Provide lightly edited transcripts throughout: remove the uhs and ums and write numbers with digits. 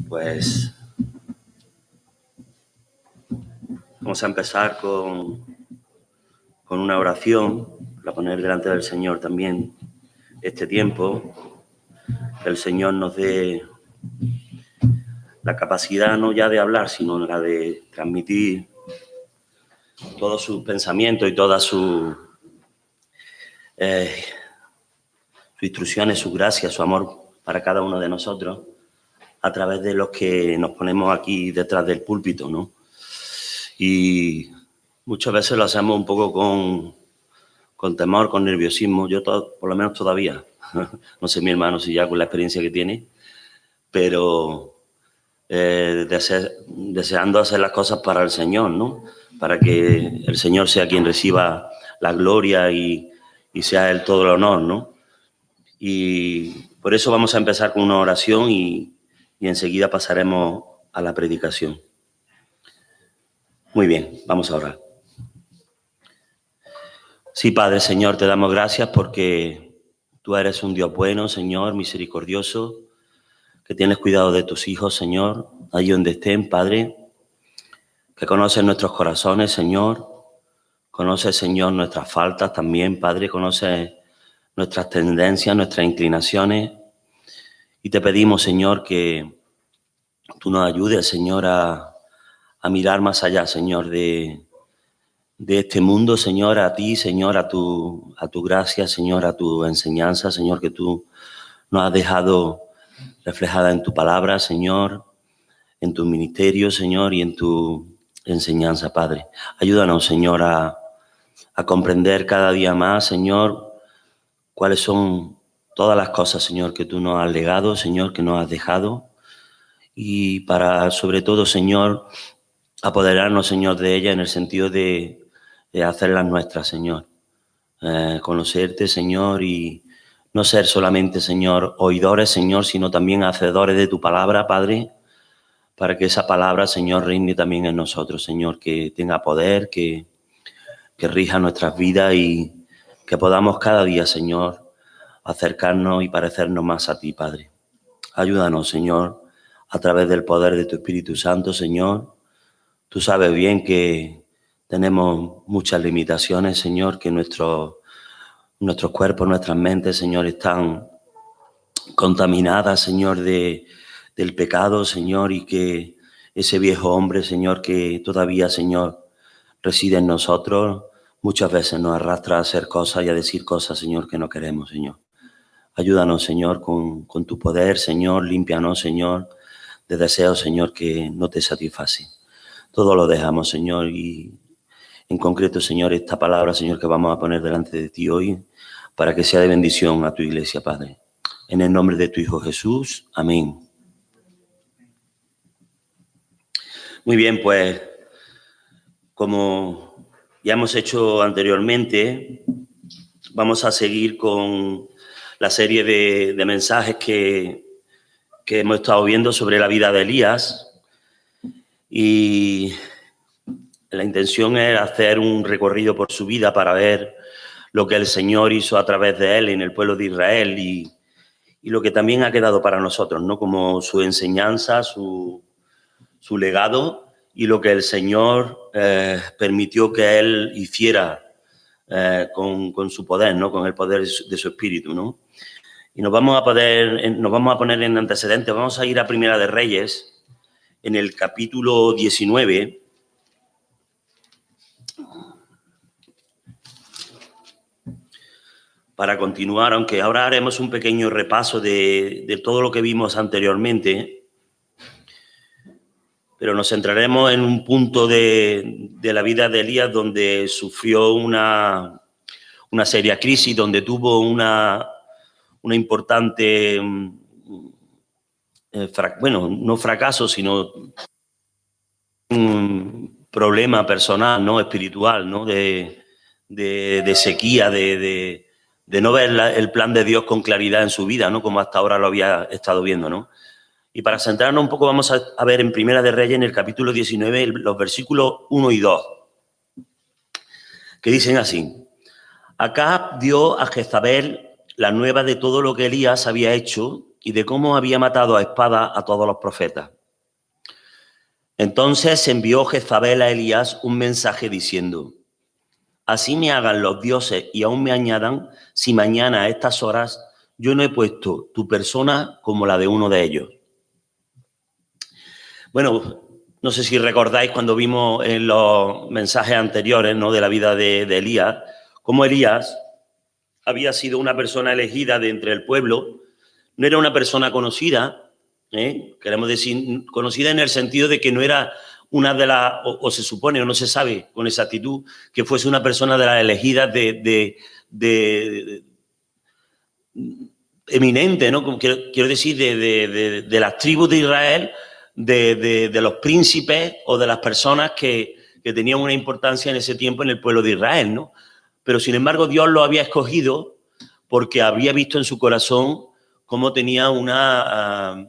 Pues vamos a empezar con una oración para poner delante del Señor también este tiempo, que el Señor nos dé la capacidad no ya de hablar, sino la de transmitir todos sus pensamientos y todas sus instrucciones, su gracia, su amor para cada uno de nosotros, a través de los que nos ponemos aquí detrás del púlpito, ¿no? Y muchas veces lo hacemos un poco con temor, con nerviosismo. Yo por lo menos todavía, no sé mi hermano si ya con la experiencia que tiene, pero deseando hacer las cosas para el Señor, ¿no? Para que el Señor sea quien reciba la gloria y sea Él todo el honor, ¿no? Y por eso vamos a empezar con una oración y enseguida pasaremos a la predicación. Muy bien, vamos a orar. Sí, Padre, Señor, te damos gracias porque tú eres un Dios bueno, Señor, misericordioso, que tienes cuidado de tus hijos, Señor, allí donde estén, Padre, que conoces nuestros corazones, Señor, conoces, Señor, nuestras faltas también, Padre, conoces nuestras tendencias, nuestras inclinaciones, y te pedimos, Señor, que tú nos ayudes, Señor, a mirar más allá, Señor, de este mundo, Señor, a ti, Señor, a tu gracia, Señor, a tu enseñanza, Señor, que tú nos has dejado reflejada en tu palabra, Señor, en tu ministerio, Señor, y en tu enseñanza, Padre. Ayúdanos, Señor, a comprender cada día más, Señor, cuáles son todas las cosas, Señor, que tú nos has legado, Señor, que nos has dejado, y para, sobre todo, Señor, apoderarnos, Señor, de ellas en el sentido de hacerlas nuestras, Señor. Conocerte, Señor, y no ser solamente, Señor, oidores, Señor, sino también hacedores de tu palabra, Padre, para que esa palabra, Señor, reine también en nosotros, Señor, que tenga poder, que rija nuestras vidas y que podamos cada día, Señor, acercarnos y parecernos más a ti, Padre. Ayúdanos, Señor, a través del poder de tu Espíritu Santo, Señor. Tú sabes bien que tenemos muchas limitaciones, Señor, que nuestros cuerpos, nuestras mentes, Señor, están contaminadas, Señor, del pecado, Señor, y que ese viejo hombre, Señor, que todavía, Señor, reside en nosotros, muchas veces nos arrastra a hacer cosas y a decir cosas, Señor, que no queremos, Señor. Ayúdanos, Señor, con tu poder, Señor, límpianos, Señor, de deseos, Señor, que no te satisfacen. Todo lo dejamos, Señor, y en concreto, Señor, esta palabra, Señor, que vamos a poner delante de ti hoy, para que sea de bendición a tu iglesia, Padre. En el nombre de tu Hijo Jesús. Amén. Muy bien, pues, como ya hemos hecho anteriormente, vamos a seguir con la serie de mensajes que hemos estado viendo sobre la vida de Elías. Y la intención es hacer un recorrido por su vida para ver lo que el Señor hizo a través de él en el pueblo de Israel y lo que también ha quedado para nosotros, ¿no? Como su enseñanza, su legado y lo que el Señor permitió que él hiciera con su poder, ¿no? Con el poder de su espíritu, ¿no? Y nos vamos a poner en antecedentes. Vamos a ir a Primera de Reyes, en el capítulo 19. Para continuar, aunque ahora haremos un pequeño repaso de todo lo que vimos anteriormente, pero nos centraremos en un punto de la vida de Elías donde sufrió una seria crisis, donde tuvo una importante, no fracaso, sino un problema personal, ¿no? Espiritual, ¿no? De sequía, de no ver el plan de Dios con claridad en su vida, ¿no? Como hasta ahora lo había estado viendo, ¿no? Y para centrarnos un poco vamos a ver en Primera de Reyes, en el capítulo 19, los versículos 1 y 2, que dicen así: Acab dio a Jezabel la nueva de todo lo que Elías había hecho y de cómo había matado a espada a todos los profetas. Entonces envió Jezabel a Elías un mensaje diciendo: así me hagan los dioses y aún me añadan, si mañana a estas horas yo no he puesto tu persona como la de uno de ellos. Bueno, no sé si recordáis cuando vimos en los mensajes anteriores, ¿no?, de la vida de Elías, cómo Elías había sido una persona elegida de entre el pueblo, no era una persona conocida, queremos decir conocida en el sentido de que no era una de las, o se supone o no se sabe con exactitud, que fuese una persona de las elegidas de eminente, ¿no? Como quiero decir, de las tribus de Israel, de los príncipes o de las personas que tenían una importancia en ese tiempo en el pueblo de Israel, ¿no? Pero, sin embargo, Dios lo había escogido porque había visto en su corazón cómo tenía una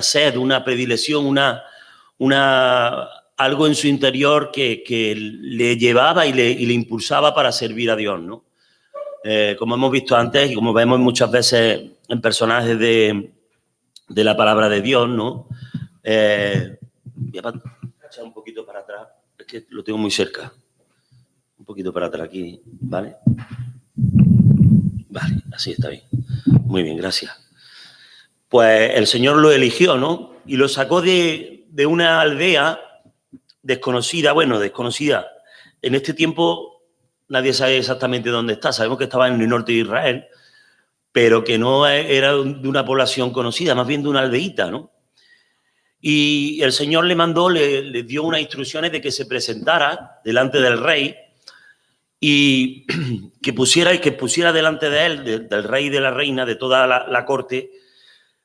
sed, una predilección, algo en su interior que le llevaba y le impulsaba para servir a Dios, ¿no? Como hemos visto antes y como vemos muchas veces en personajes de la palabra de Dios, ¿no? Voy a echar un poquito para atrás, es que lo tengo muy cerca. Un poquito para atrás aquí, ¿vale? Vale, así está bien. Muy bien, gracias. Pues el Señor lo eligió, ¿no? Y lo sacó de una aldea desconocida, desconocida. En este tiempo nadie sabe exactamente dónde está. Sabemos que estaba en el norte de Israel, pero que no era de una población conocida, más bien de una aldeíta, ¿no? Y el Señor le mandó, le dio unas instrucciones de que se presentara delante del rey y que pusiera delante de él, del rey y de la reina, de toda la corte,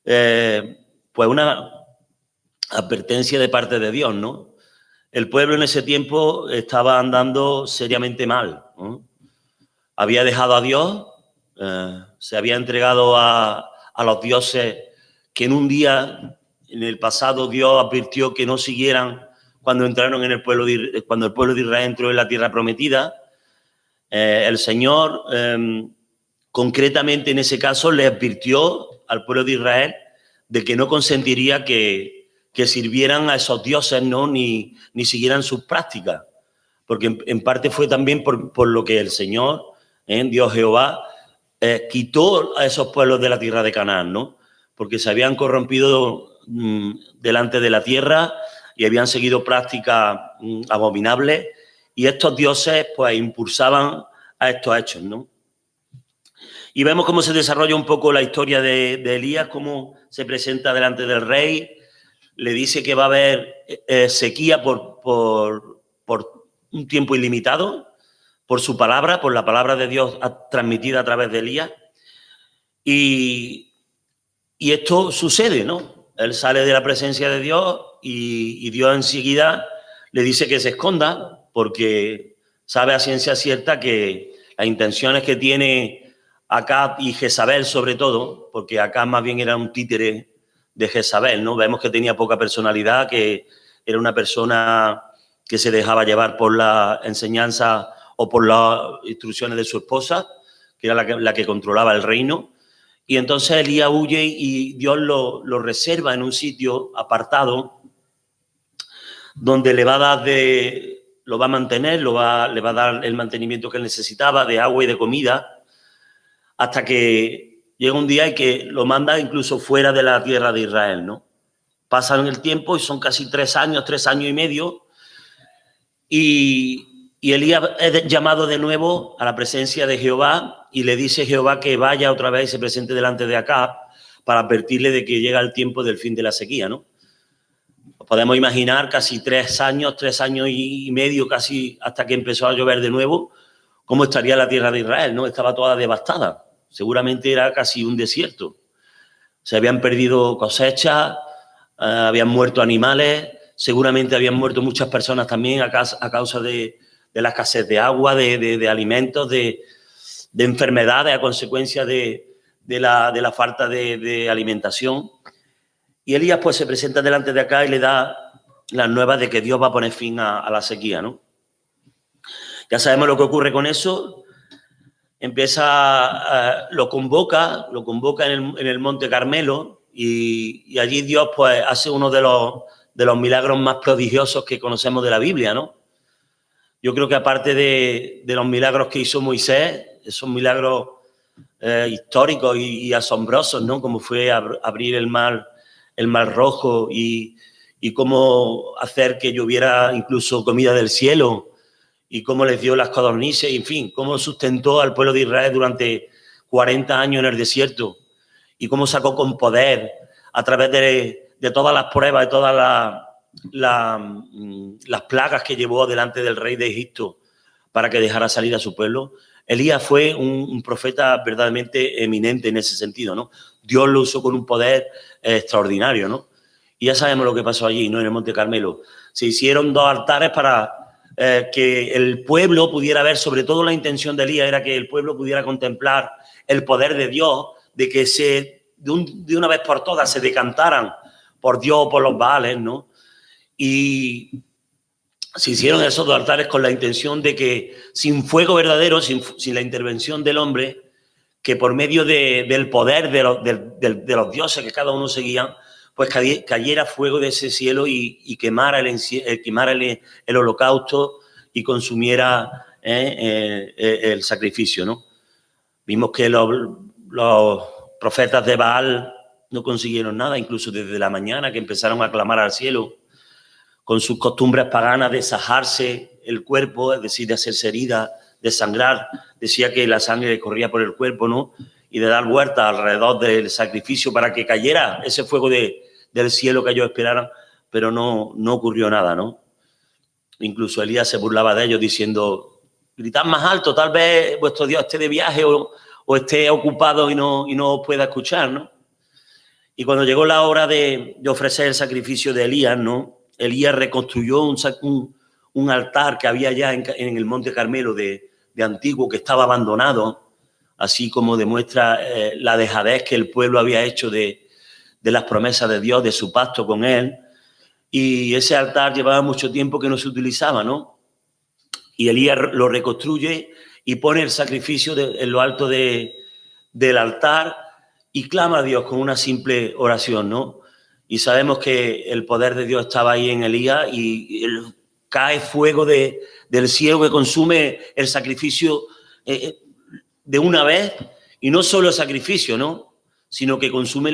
pues una advertencia de parte de Dios, ¿no? El pueblo en ese tiempo estaba andando seriamente mal, ¿no? Había dejado a Dios, se había entregado a los dioses que en un día, en el pasado, Dios advirtió que no siguieran cuando entraron en cuando el pueblo de Israel entró en la tierra prometida. El Señor, concretamente en ese caso, le advirtió al pueblo de Israel de que no consentiría que sirvieran a esos dioses, ¿no?, ni siguieran sus prácticas, porque en parte fue también por lo que el Señor, Dios Jehová, quitó a esos pueblos de la tierra de Canaán, ¿no? Porque se habían corrompido delante de la tierra y habían seguido prácticas abominables, y estos dioses pues impulsaban a estos hechos, ¿no? Y vemos cómo se desarrolla un poco la historia de Elías, cómo se presenta delante del rey, le dice que va a haber sequía por un tiempo ilimitado, por su palabra, por la palabra de Dios transmitida a través de Elías. Y esto sucede, ¿no? Él sale de la presencia de Dios y Dios enseguida le dice que se esconda porque sabe a ciencia cierta que las intenciones que tiene Acab y Jezabel, sobre todo, porque Acab más bien era un títere de Jezabel, ¿no? Vemos que tenía poca personalidad, que era una persona que se dejaba llevar por la enseñanza o por las instrucciones de su esposa, que era la que controlaba el reino. Y entonces Elías huye y Dios lo reserva en un sitio apartado donde le va a dar lo va a mantener, le va a dar el mantenimiento que él necesitaba de agua y de comida, hasta que llega un día y que lo manda incluso fuera de la tierra de Israel, ¿no? Pasan el tiempo y son casi 3 años y medio, y Elías es llamado de nuevo a la presencia de Jehová y le dice Jehová que vaya otra vez y se presente delante de Acab para advertirle de que llega el tiempo del fin de la sequía, ¿no? Podemos imaginar casi 3 años y medio, casi hasta que empezó a llover de nuevo, cómo estaría la tierra de Israel, ¿no? Estaba toda devastada. Seguramente era casi un desierto. Se habían perdido cosechas, habían muerto animales, seguramente habían muerto muchas personas también a causa de la escasez de agua, de alimentos, de enfermedades a consecuencia de la falta de alimentación. Y Elías pues se presenta delante de acá y le da las nuevas de que Dios va a poner fin a la sequía, ¿no? Ya sabemos lo que ocurre con eso. Lo convoca en el Monte Carmelo y allí Dios pues hace uno de los milagros más prodigiosos que conocemos de la Biblia, ¿no? Yo creo que aparte de los milagros que hizo Moisés, esos milagros históricos y asombrosos, ¿no? Como fue abrir el mar Rojo y cómo hacer que lloviera incluso comida del cielo y cómo les dio las codornices, en fin, cómo sustentó al pueblo de Israel durante 40 años en el desierto y cómo sacó con poder a través de todas las pruebas, de todas las plagas que llevó delante del rey de Egipto para que dejara salir a su pueblo. Elías fue un profeta verdaderamente eminente en ese sentido, ¿no? Dios lo usó con un poder extraordinario, ¿no? Y ya sabemos lo que pasó allí, ¿no? En el Monte Carmelo. Se hicieron 2 altares para que el pueblo pudiera ver, sobre todo la intención de Elías era que el pueblo pudiera contemplar el poder de Dios, de que de una vez por todas se decantaran por Dios o por los Baales, ¿no? Y se hicieron esos 2 altares con la intención de que sin fuego verdadero, sin la intervención del hombre, que por medio del poder de los dioses que cada uno seguía, pues cayera fuego de ese cielo y quemara el holocausto y consumiera el sacrificio, ¿no? Vimos que los profetas de Baal no consiguieron nada, incluso desde la mañana que empezaron a clamar al cielo, con sus costumbres paganas de sajarse el cuerpo, es decir, de hacerse heridas, de sangrar. Decía que la sangre corría por el cuerpo, ¿no? Y de dar vueltas alrededor del sacrificio para que cayera ese fuego del cielo que ellos esperaran, pero no ocurrió nada, ¿no? Incluso Elías se burlaba de ellos diciendo, gritad más alto, tal vez vuestro Dios esté de viaje o esté ocupado y no pueda escuchar, ¿no? Y cuando llegó la hora de ofrecer el sacrificio de Elías, ¿no? Elías reconstruyó un altar que había ya en el Monte Carmelo de antiguo, que estaba abandonado, así como demuestra la dejadez que el pueblo había hecho de las promesas de Dios, de su pacto con él. Y ese altar llevaba mucho tiempo que no se utilizaba, ¿no? Y Elías lo reconstruye y pone el sacrificio en lo alto del altar y clama a Dios con una simple oración, ¿no? Y sabemos que el poder de Dios estaba ahí en Elías y cae fuego del cielo que consume el sacrificio de una vez, y no solo el sacrificio, ¿no? Sino que consume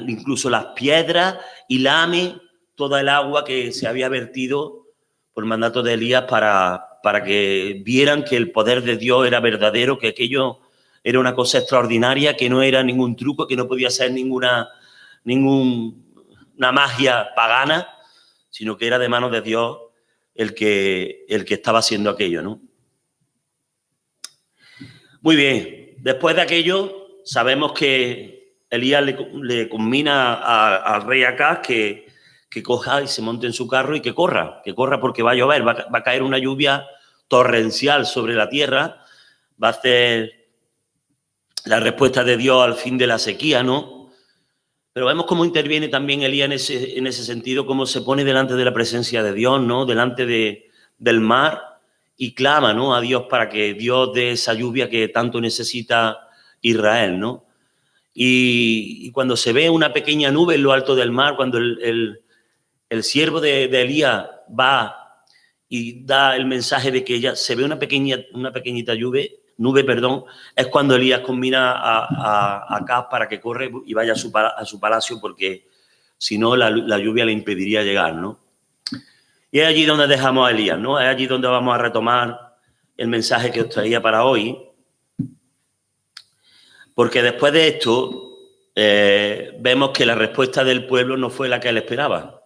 incluso las piedras y lame toda el agua que se había vertido por mandato de Elías para que vieran que el poder de Dios era verdadero, que aquello era una cosa extraordinaria, que no era ningún truco, que no podía ser ninguna magia pagana, sino que era de manos de Dios el que estaba haciendo aquello, ¿no? Muy bien, después de aquello sabemos que Elías le conmina al rey Acaz que coja y se monte en su carro y que corra porque va a llover, va a caer una lluvia torrencial sobre la tierra, va a ser la respuesta de Dios al fin de la sequía, ¿no? Pero vemos cómo interviene también Elías en ese sentido, cómo se pone delante de la presencia de Dios, ¿no? Delante del mar y clama, ¿no? A Dios para que Dios dé esa lluvia que tanto necesita Israel, ¿no? Y cuando se ve una pequeña nube en lo alto del mar, cuando el siervo de Elías va y da el mensaje de que ya se ve una pequeñita nube, es cuando Elías combina a Acaz para que corre y vaya a su palacio, porque si no la lluvia le impediría llegar, ¿no? Y es allí donde dejamos a Elías, ¿no? Es allí donde vamos a retomar el mensaje que os traía para hoy, porque después de esto vemos que la respuesta del pueblo no fue la que él esperaba.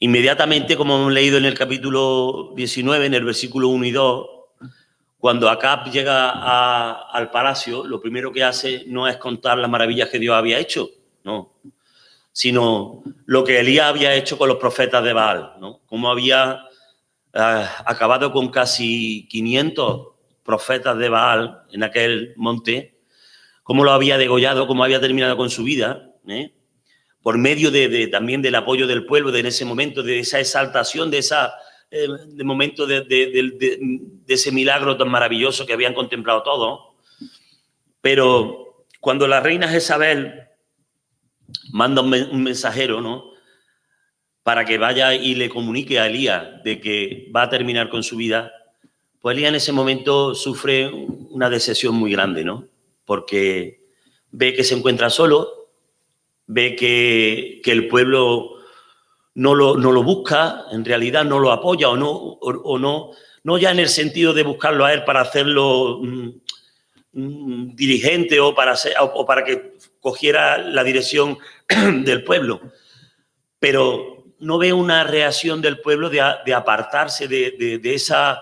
Inmediatamente, como hemos leído en el capítulo 19, en el versículo 1 y 2, cuando Acab llega al palacio, lo primero que hace no es contar las maravillas que Dios había hecho, no, sino lo que Elías había hecho con los profetas de Baal, ¿no? Cómo había acabado con casi 500 profetas de Baal en aquel monte, cómo lo había degollado, cómo había terminado con su vida, por medio también del apoyo del pueblo en ese momento, de esa exaltación, de momento de ese milagro tan maravilloso que habían contemplado todos. Pero cuando la reina Jezabel manda un mensajero, ¿no? para que vaya y le comunique a Elías de que va a terminar con su vida, pues Elías en ese momento sufre una decepción muy grande, ¿no? Porque ve que se encuentra solo, ve que el pueblo no lo busca, en realidad no lo apoya o no ya en el sentido de buscarlo a él para hacerlo dirigente o para que cogiera la dirección del pueblo, pero no ve una reacción del pueblo de apartarse de esa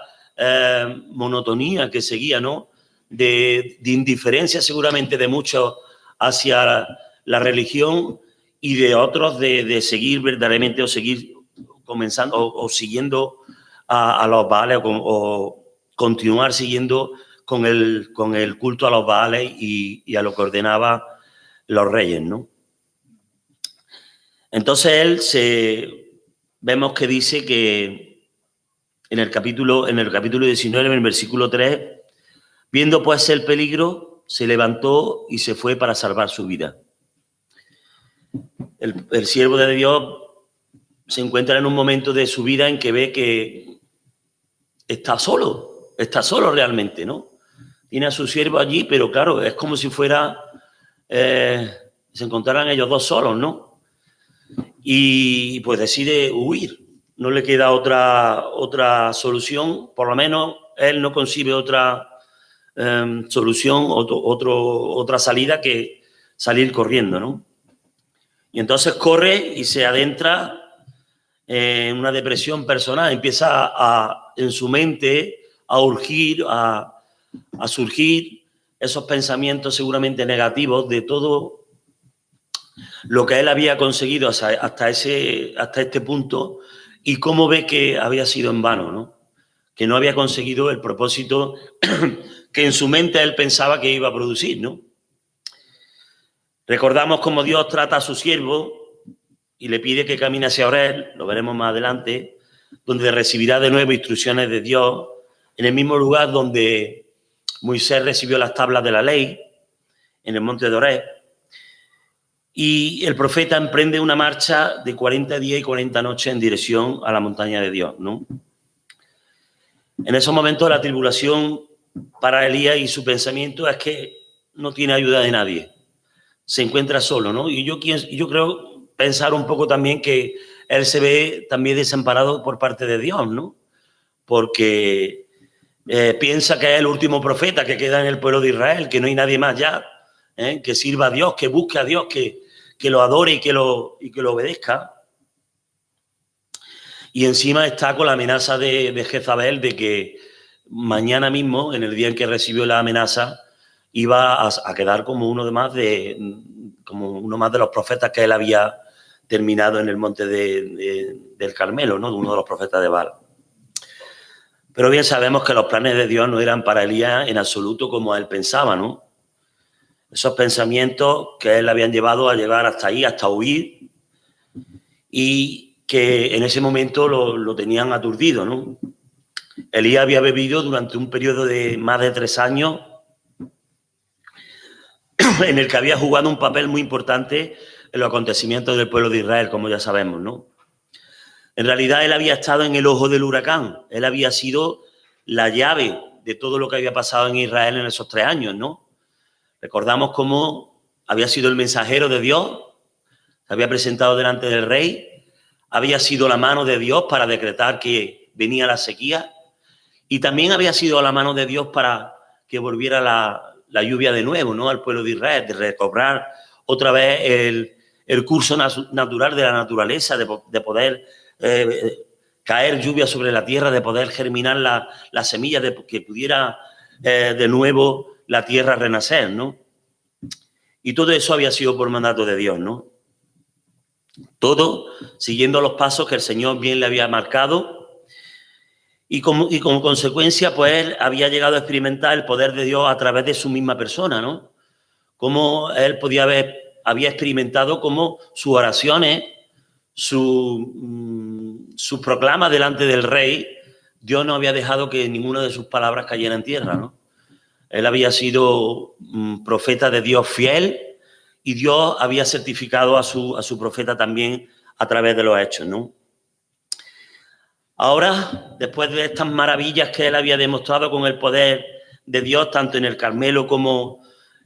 monotonía que seguía, ¿no? De indiferencia seguramente de muchos hacia la religión y de otros de seguir verdaderamente o seguir comenzando o siguiendo a los Baales o continuar siguiendo con el culto a los Baales y a lo que ordenaba los reyes, ¿no? Entonces vemos que dice que en el capítulo 19, en el versículo 3, viendo pues el peligro, se levantó y se fue para salvar su vida. El siervo de Dios se encuentra en un momento de su vida en que ve que está solo realmente, ¿no? Tiene a su siervo allí, pero claro, es como si fuera, se encontraran ellos dos solos, ¿no? Y pues decide huir. No le queda otra solución, por lo menos él no concibe otra solución, otra salida que salir corriendo, ¿no? Y entonces corre y se adentra en una depresión personal, empieza en su mente a urgir, a surgir esos pensamientos seguramente negativos de todo lo que él había conseguido hasta este punto y cómo ve que había sido en vano, ¿no? Que no había conseguido el propósito que en su mente él pensaba que iba a producir, ¿no? Recordamos cómo Dios trata a su siervo y le pide que camine hacia él, lo veremos más adelante, donde recibirá de nuevo instrucciones de Dios, en el mismo lugar donde Moisés recibió las tablas de la ley, en el monte de Oreb. Y el profeta emprende una marcha de 40 días y 40 noches en dirección a la montaña de Dios, ¿no? En esos momentos la tribulación para Elías y su pensamiento es que no tiene ayuda de nadie. Se encuentra solo, ¿no? Y yo creo pensar un poco también que él se ve también desamparado por parte de Dios, ¿no? Porque piensa que es el último profeta que queda en el pueblo de Israel, que no hay nadie más ya, que sirva a Dios, que busque a Dios, que lo adore y que lo obedezca. Y encima está con la amenaza de Jezabel de que mañana mismo, en el día en que recibió la amenaza, iba a quedar como uno más de los profetas que él había terminado en el monte del Carmelo, ¿no? Uno de los profetas de Baal. Pero bien sabemos que los planes de Dios no eran para Elías en absoluto como él pensaba, ¿no? Esos pensamientos que él le habían llevado a llegar hasta ahí, hasta huir, y que en ese momento lo tenían aturdido, ¿no? Elías había vivido durante un periodo de más de 3 años en el que había jugado un papel muy importante en los acontecimientos del pueblo de Israel, como ya sabemos, ¿no? En realidad él había estado en el ojo del huracán, él había sido la llave de todo lo que había pasado en Israel en esos 3 años, ¿no? Recordamos cómo había sido el mensajero de Dios, se había presentado delante del rey, había sido la mano de Dios para decretar que venía la sequía y también había sido la mano de Dios para que volviera la lluvia de nuevo, ¿no? Al pueblo de Israel, de recobrar otra vez el curso natural de la naturaleza, de poder caer lluvia sobre la tierra, de poder germinar la semilla, de que pudiera de nuevo la tierra renacer, ¿no? Y todo eso había sido por mandato de Dios, ¿no? Todo siguiendo los pasos que el Señor bien le había marcado y como consecuencia, pues él había llegado a experimentar el poder de Dios a través de su misma persona, ¿no? Como él había experimentado como sus oraciones, sus proclamas delante del rey, Dios no había dejado que ninguna de sus palabras cayera en tierra, ¿no? Él había sido profeta de Dios fiel y Dios había certificado a su profeta también a través de los hechos, ¿no? Ahora, después de estas maravillas que él había demostrado con el poder de Dios, tanto en el Carmelo como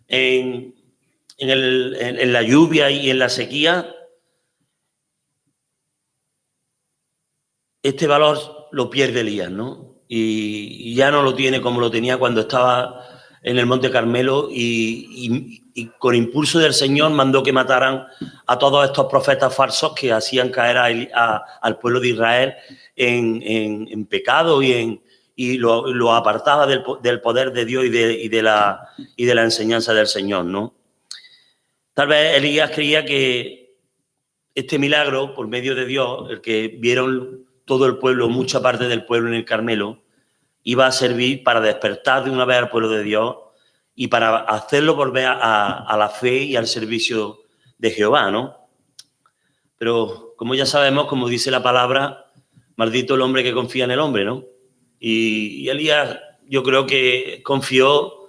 en la lluvia y en la sequía, este valor lo pierde Elías, ¿no? Y ya no lo tiene como lo tenía cuando estaba en el Monte Carmelo y con impulso del Señor mandó que mataran a todos estos profetas falsos que hacían caer al pueblo de Israel en pecado y lo apartaba del poder de Dios y de la enseñanza del Señor, ¿no? Tal vez Elías creía que este milagro, por medio de Dios, el que vieron todo el pueblo, mucha parte del pueblo en el Carmelo, iba a servir para despertar de una vez al pueblo de Dios y para hacerlo volver a la fe y al servicio de Jehová, ¿no? Pero como ya sabemos, como dice la palabra, maldito el hombre que confía en el hombre, ¿no? Y Elías, yo creo que confió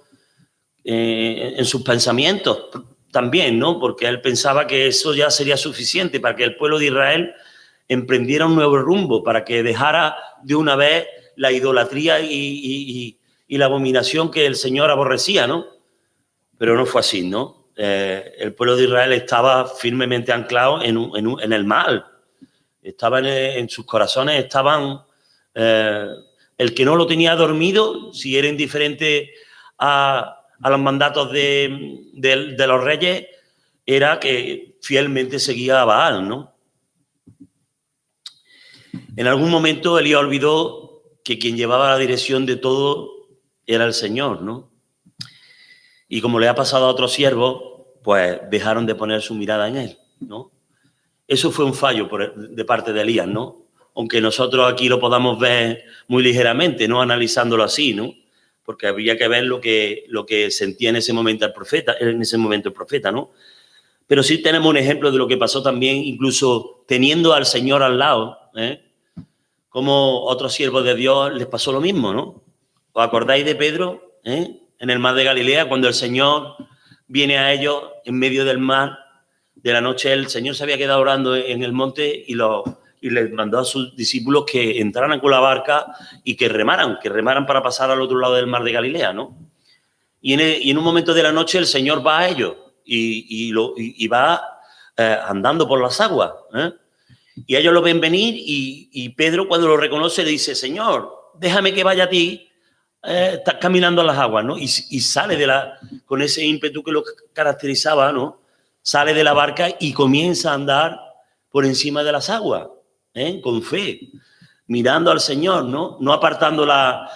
en sus pensamientos también, ¿no? Porque él pensaba que eso ya sería suficiente para que el pueblo de Israel emprendiera un nuevo rumbo, para que dejara de una vez la idolatría y la abominación que el Señor aborrecía, ¿no? Pero no fue así, ¿no? El pueblo de Israel estaba firmemente anclado en el mal. Estaba en sus corazones, estaban... el que no lo tenía dormido, si era indiferente a los mandatos de los reyes, era que fielmente seguía a Baal, ¿no? En algún momento Elías olvidó que quien llevaba la dirección de todo era el Señor, ¿no? Y como le ha pasado a otros siervos, pues dejaron de poner su mirada en él, ¿no? Eso fue un fallo de parte de Elías, ¿no? Aunque nosotros aquí lo podamos ver muy ligeramente, no analizándolo así, ¿no? Porque habría que ver lo que sentía en ese momento el profeta, ¿no? Pero sí tenemos un ejemplo de lo que pasó también, incluso teniendo al Señor al lado, ¿eh? Como otros siervos de Dios les pasó lo mismo, ¿no? ¿Os acordáis de Pedro, en el mar de Galilea, cuando el Señor viene a ellos en medio del mar de la noche? El Señor se había quedado orando en el monte y les mandó a sus discípulos que entraran con la barca y que remaran para pasar al otro lado del mar de Galilea, ¿no? Y en un momento de la noche el Señor va a ellos y va andando por las aguas, ¿eh? Y ellos lo ven venir y Pedro, cuando lo reconoce, le dice: Señor, déjame que vaya a ti, estás caminando a las aguas, ¿no? Y sale con ese ímpetu que lo caracterizaba, ¿no? Sale de la barca y comienza a andar por encima de las aguas, con fe, mirando al Señor, ¿no? No apartando la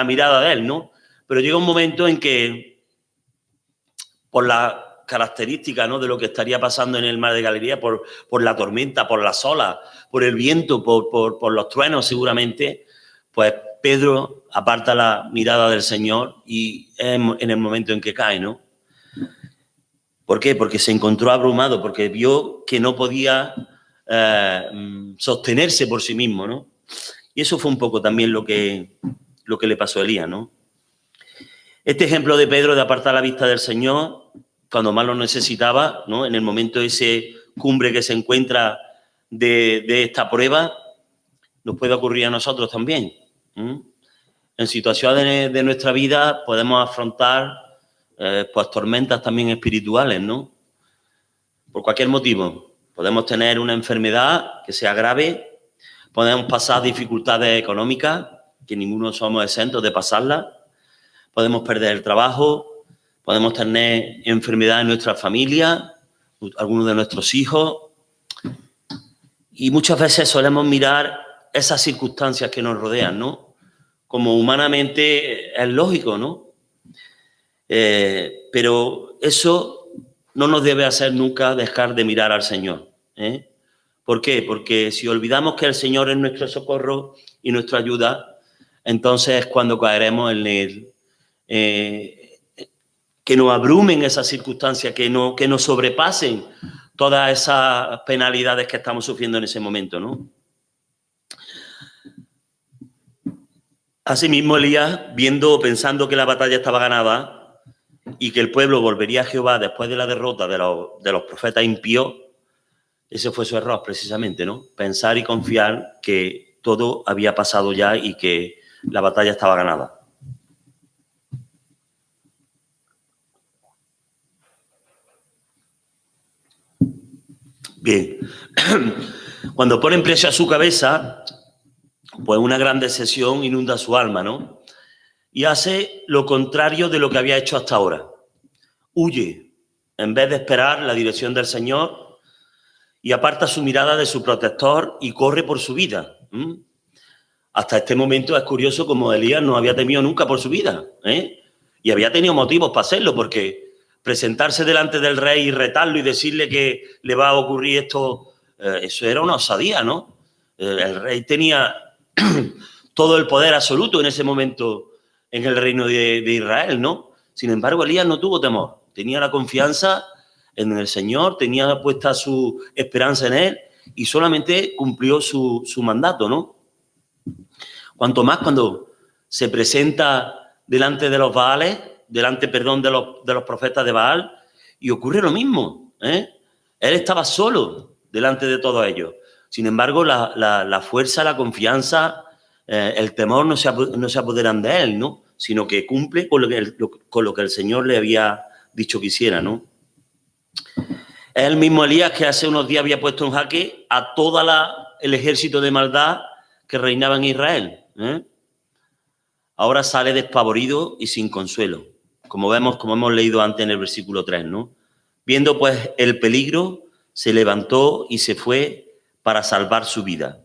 mirada de él, ¿no? Pero llega un momento en que, por la característica, ¿no?, de lo que estaría pasando en el mar de Galilea, por la tormenta, por las olas, por el viento, por los truenos seguramente, pues Pedro aparta la mirada del Señor y en el momento en que cae, ¿no? ¿Por qué? Porque se encontró abrumado, porque vio que no podía sostenerse por sí mismo, ¿no? Y eso fue un poco también lo que le pasó a Elías, ¿no? Este ejemplo de Pedro de apartar la vista del Señor cuando más lo necesitaba, ¿no? En el momento ese cumbre que se encuentra de esta prueba, nos puede ocurrir a nosotros también. En situaciones de nuestra vida podemos afrontar pues tormentas también espirituales, ¿no? Por cualquier motivo. Podemos tener una enfermedad que sea grave, podemos pasar dificultades económicas, que ninguno somos exentos de pasarlas, podemos perder el trabajo, podemos tener enfermedad en nuestra familia, algunos de nuestros hijos, y muchas veces solemos mirar esas circunstancias que nos rodean, ¿no? Como humanamente es lógico, ¿no? Pero eso no nos debe hacer nunca dejar de mirar al Señor, ¿eh? ¿Por qué? Porque si olvidamos que el Señor es nuestro socorro y nuestra ayuda, entonces es cuando caeremos en el... que nos abrumen esas circunstancias, que nos sobrepasen todas esas penalidades que estamos sufriendo en ese momento, ¿no? Asimismo, Elías, pensando que la batalla estaba ganada y que el pueblo volvería a Jehová después de la derrota de los profetas impíos, ese fue su error precisamente, ¿no? Pensar y confiar que todo había pasado ya y que la batalla estaba ganada. Bien, cuando ponen precio a su cabeza, pues una gran decepción inunda su alma, ¿no? Y hace lo contrario de lo que había hecho hasta ahora. Huye, en vez de esperar la dirección del Señor, y aparta su mirada de su protector y corre por su vida. Hasta este momento es curioso como Elías no había temido nunca por su vida, y había tenido motivos para hacerlo, porque presentarse delante del rey y retarlo y decirle que le va a ocurrir esto, eso era una osadía, ¿no? El rey tenía todo el poder absoluto en ese momento en el reino de Israel, ¿no? Sin embargo, Elías no tuvo temor, tenía la confianza en el Señor, tenía puesta su esperanza en Él y solamente cumplió su mandato, ¿no? Cuanto más cuando se presenta delante de los Baales, delante, perdón, de los profetas de Baal, y ocurre lo mismo, Él estaba solo delante de todos ellos. Sin embargo, la fuerza, la confianza, el temor no se apoderan de él, ¿no? Sino que cumple con lo que el Señor le había dicho que hiciera, ¿no? Es el mismo Elías que hace unos días había puesto en jaque a todo el ejército de maldad que reinaba en Israel. Ahora sale despavorido y sin consuelo, como hemos leído antes en el versículo 3, ¿no? Viendo pues el peligro, se levantó y se fue para salvar su vida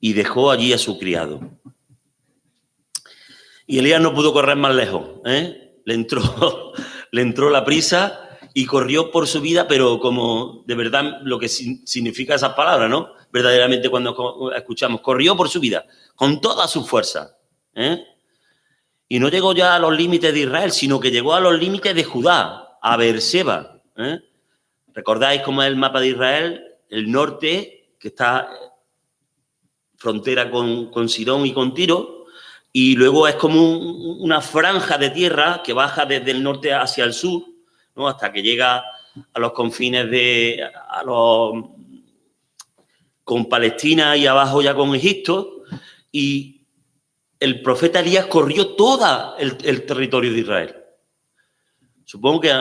y dejó allí a su criado. Y Elías no pudo correr más lejos, le entró la prisa y corrió por su vida, pero como de verdad lo que significa esas palabras, ¿no? Verdaderamente cuando escuchamos, corrió por su vida, con toda su fuerza, Y no llegó ya a los límites de Israel, sino que llegó a los límites de Judá, a Beerseba, ¿Recordáis cómo es el mapa de Israel? El norte, que está frontera con Sidón y con Tiro, y luego es como una franja de tierra que baja desde el norte hacia el sur, ¿no? Hasta que llega a los confines con Palestina y abajo ya con Egipto, y el profeta Elías corrió todo el territorio de Israel. Supongo que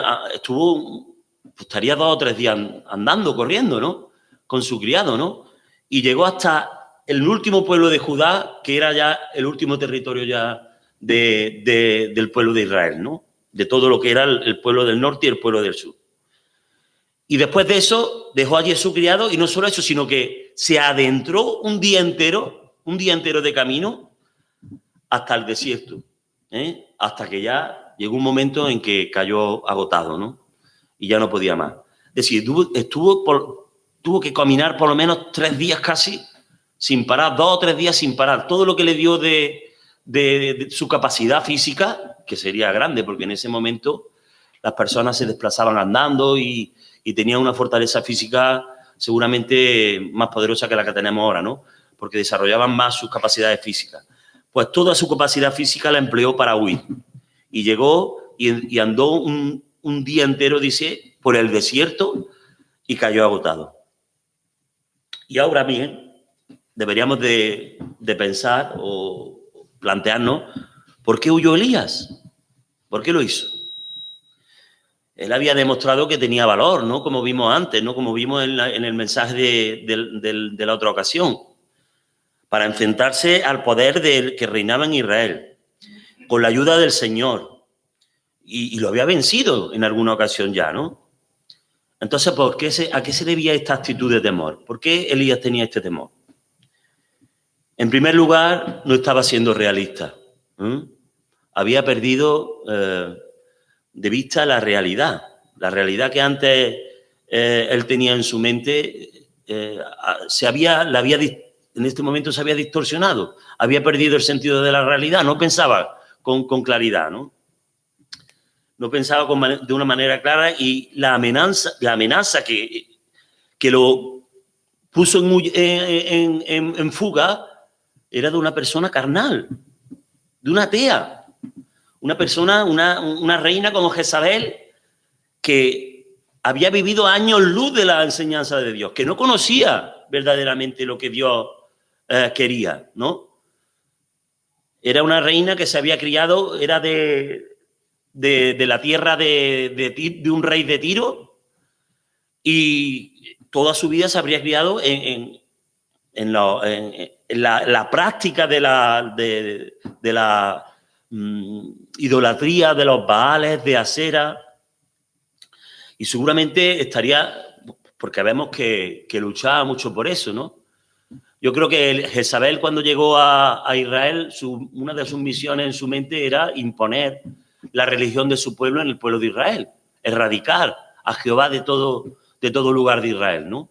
estaría 2 o 3 días andando, corriendo, ¿no? Con su criado, ¿no? Y llegó hasta el último pueblo de Judá, que era ya el último territorio ya del pueblo de Israel, ¿no? De todo lo que era el pueblo del norte y el pueblo del sur. Y después de eso, dejó allí a su criado, y no solo eso, sino que se adentró un día entero de camino hasta el desierto, hasta que ya llegó un momento en que cayó agotado, ¿no? Y ya no podía más. Es decir, tuvo que caminar por lo menos 3 días casi sin parar, 2 o 3 días sin parar. Todo lo que le dio de su capacidad física, que sería grande, porque en ese momento las personas se desplazaban andando y tenían una fortaleza física seguramente más poderosa que la que tenemos ahora, ¿no? Porque desarrollaban más sus capacidades físicas. Pues toda su capacidad física la empleó para huir. Y llegó y andó un día entero, dice, por el desierto y cayó agotado. Y ahora bien, deberíamos de pensar o plantearnos, ¿por qué huyó Elías? ¿Por qué lo hizo? Él había demostrado que tenía valor, ¿no? Como vimos antes, ¿no? Como vimos en el mensaje de la otra ocasión, para enfrentarse al poder que reinaba en Israel, con la ayuda del Señor. Y lo había vencido en alguna ocasión ya, ¿no? Entonces, ¿a qué se debía esta actitud de temor? ¿Por qué Elías tenía este temor? En primer lugar, no estaba siendo realista. Había perdido de vista la realidad que antes él tenía en su mente, en este momento se había distorsionado, había perdido el sentido de la realidad, no pensaba con claridad, ¿no? No pensaba de una manera clara, y la amenaza que lo puso en fuga era de una persona carnal, de una atea, una persona, una reina como Jezabel, que había vivido años luz de la enseñanza de Dios, que no conocía verdaderamente lo que Dios quería, ¿no? Era una reina que se había criado, era de la tierra de un rey de Tiro, y toda su vida se habría criado en la práctica de la idolatría de los Baales, de Asera, y seguramente estaría, porque vemos que luchaba mucho por eso, ¿no? Yo creo que Jezabel, cuando llegó a Israel, una de sus misiones en su mente era imponer la religión de su pueblo en el pueblo de Israel, erradicar a Jehová de todo lugar de Israel, ¿no?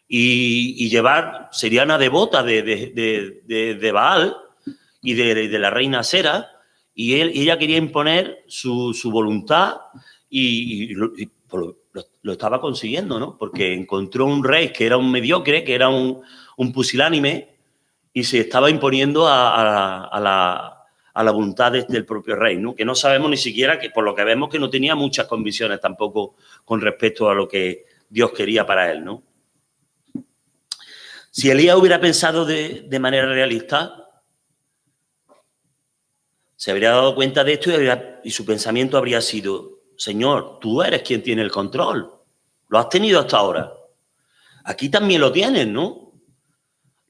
Y llevar, sería una devota de Baal y de la reina Asera, y ella quería imponer su voluntad y lo estaba consiguiendo, ¿no? Porque encontró un rey que era un mediocre, que era un pusilánime, y se estaba imponiendo a la voluntad del propio rey, ¿no? Que no sabemos ni siquiera, que por lo que vemos, que no tenía muchas convicciones tampoco con respecto a lo que Dios quería para él, ¿no? Si Elías hubiera pensado de manera realista, se habría dado cuenta de esto y su pensamiento habría sido: Señor, tú eres quien tiene el control. Lo has tenido hasta ahora. Aquí también lo tienes, ¿no?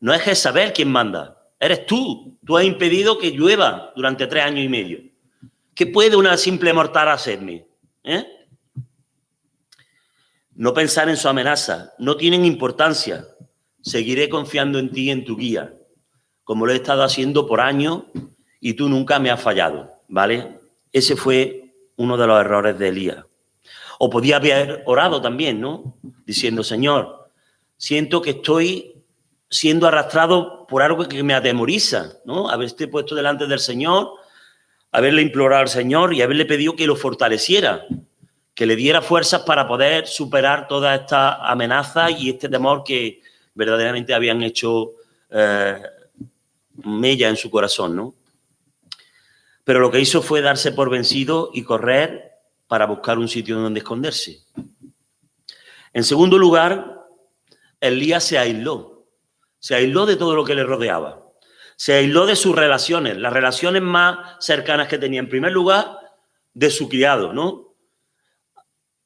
No es Jezabel quien manda, eres tú. Tú has impedido que llueva durante 3 años y medio. ¿Qué puede una simple mortal hacerme? No pensar en su amenaza. No tienen importancia. Seguiré confiando en ti y en tu guía, como lo he estado haciendo por años, y tú nunca me has fallado, ¿vale? Ese fue uno de los errores de Elías. O podía haber orado también, ¿no? Diciendo: Señor, siento que estoy siendo arrastrado por algo que me atemoriza, ¿no? Haberte puesto delante del Señor, haberle implorado al Señor y haberle pedido que lo fortaleciera, que le diera fuerzas para poder superar toda esta amenaza y este temor que verdaderamente habían hecho mella en su corazón, ¿no? Pero lo que hizo fue darse por vencido y correr para buscar un sitio donde esconderse. En segundo lugar, Elías se aisló de todo lo que le rodeaba. Se aisló de sus relaciones, las relaciones más cercanas que tenía. En primer lugar, de su criado, ¿no?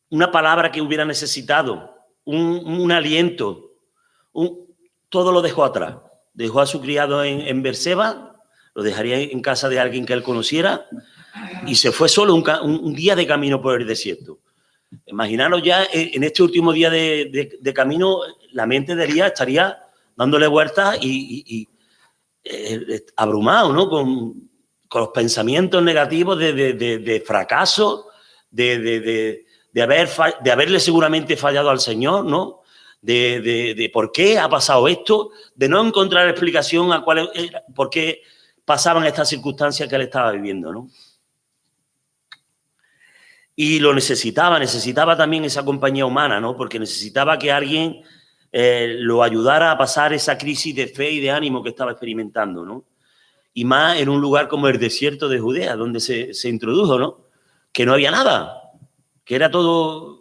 Una palabra que hubiera necesitado, un aliento, todo lo dejó atrás. Dejó a su criado en Berseba, lo dejaría en casa de alguien que él conociera, y se fue solo un día de camino por el desierto. Imaginaros ya, en este último día de camino, la mente de Elías estaría dándole vueltas y abrumado, ¿no? Con los pensamientos negativos de fracaso, de haberle seguramente fallado al Señor, ¿no? De por qué ha pasado esto, de no encontrar explicación a por qué pasaban estas circunstancias que él estaba viviendo, ¿no? Y lo necesitaba también esa compañía humana, ¿no? Porque necesitaba que alguien lo ayudara a pasar esa crisis de fe y de ánimo que estaba experimentando, ¿no? Y más en un lugar como el desierto de Judea, donde se introdujo, ¿no? Que no había nada, que era todo...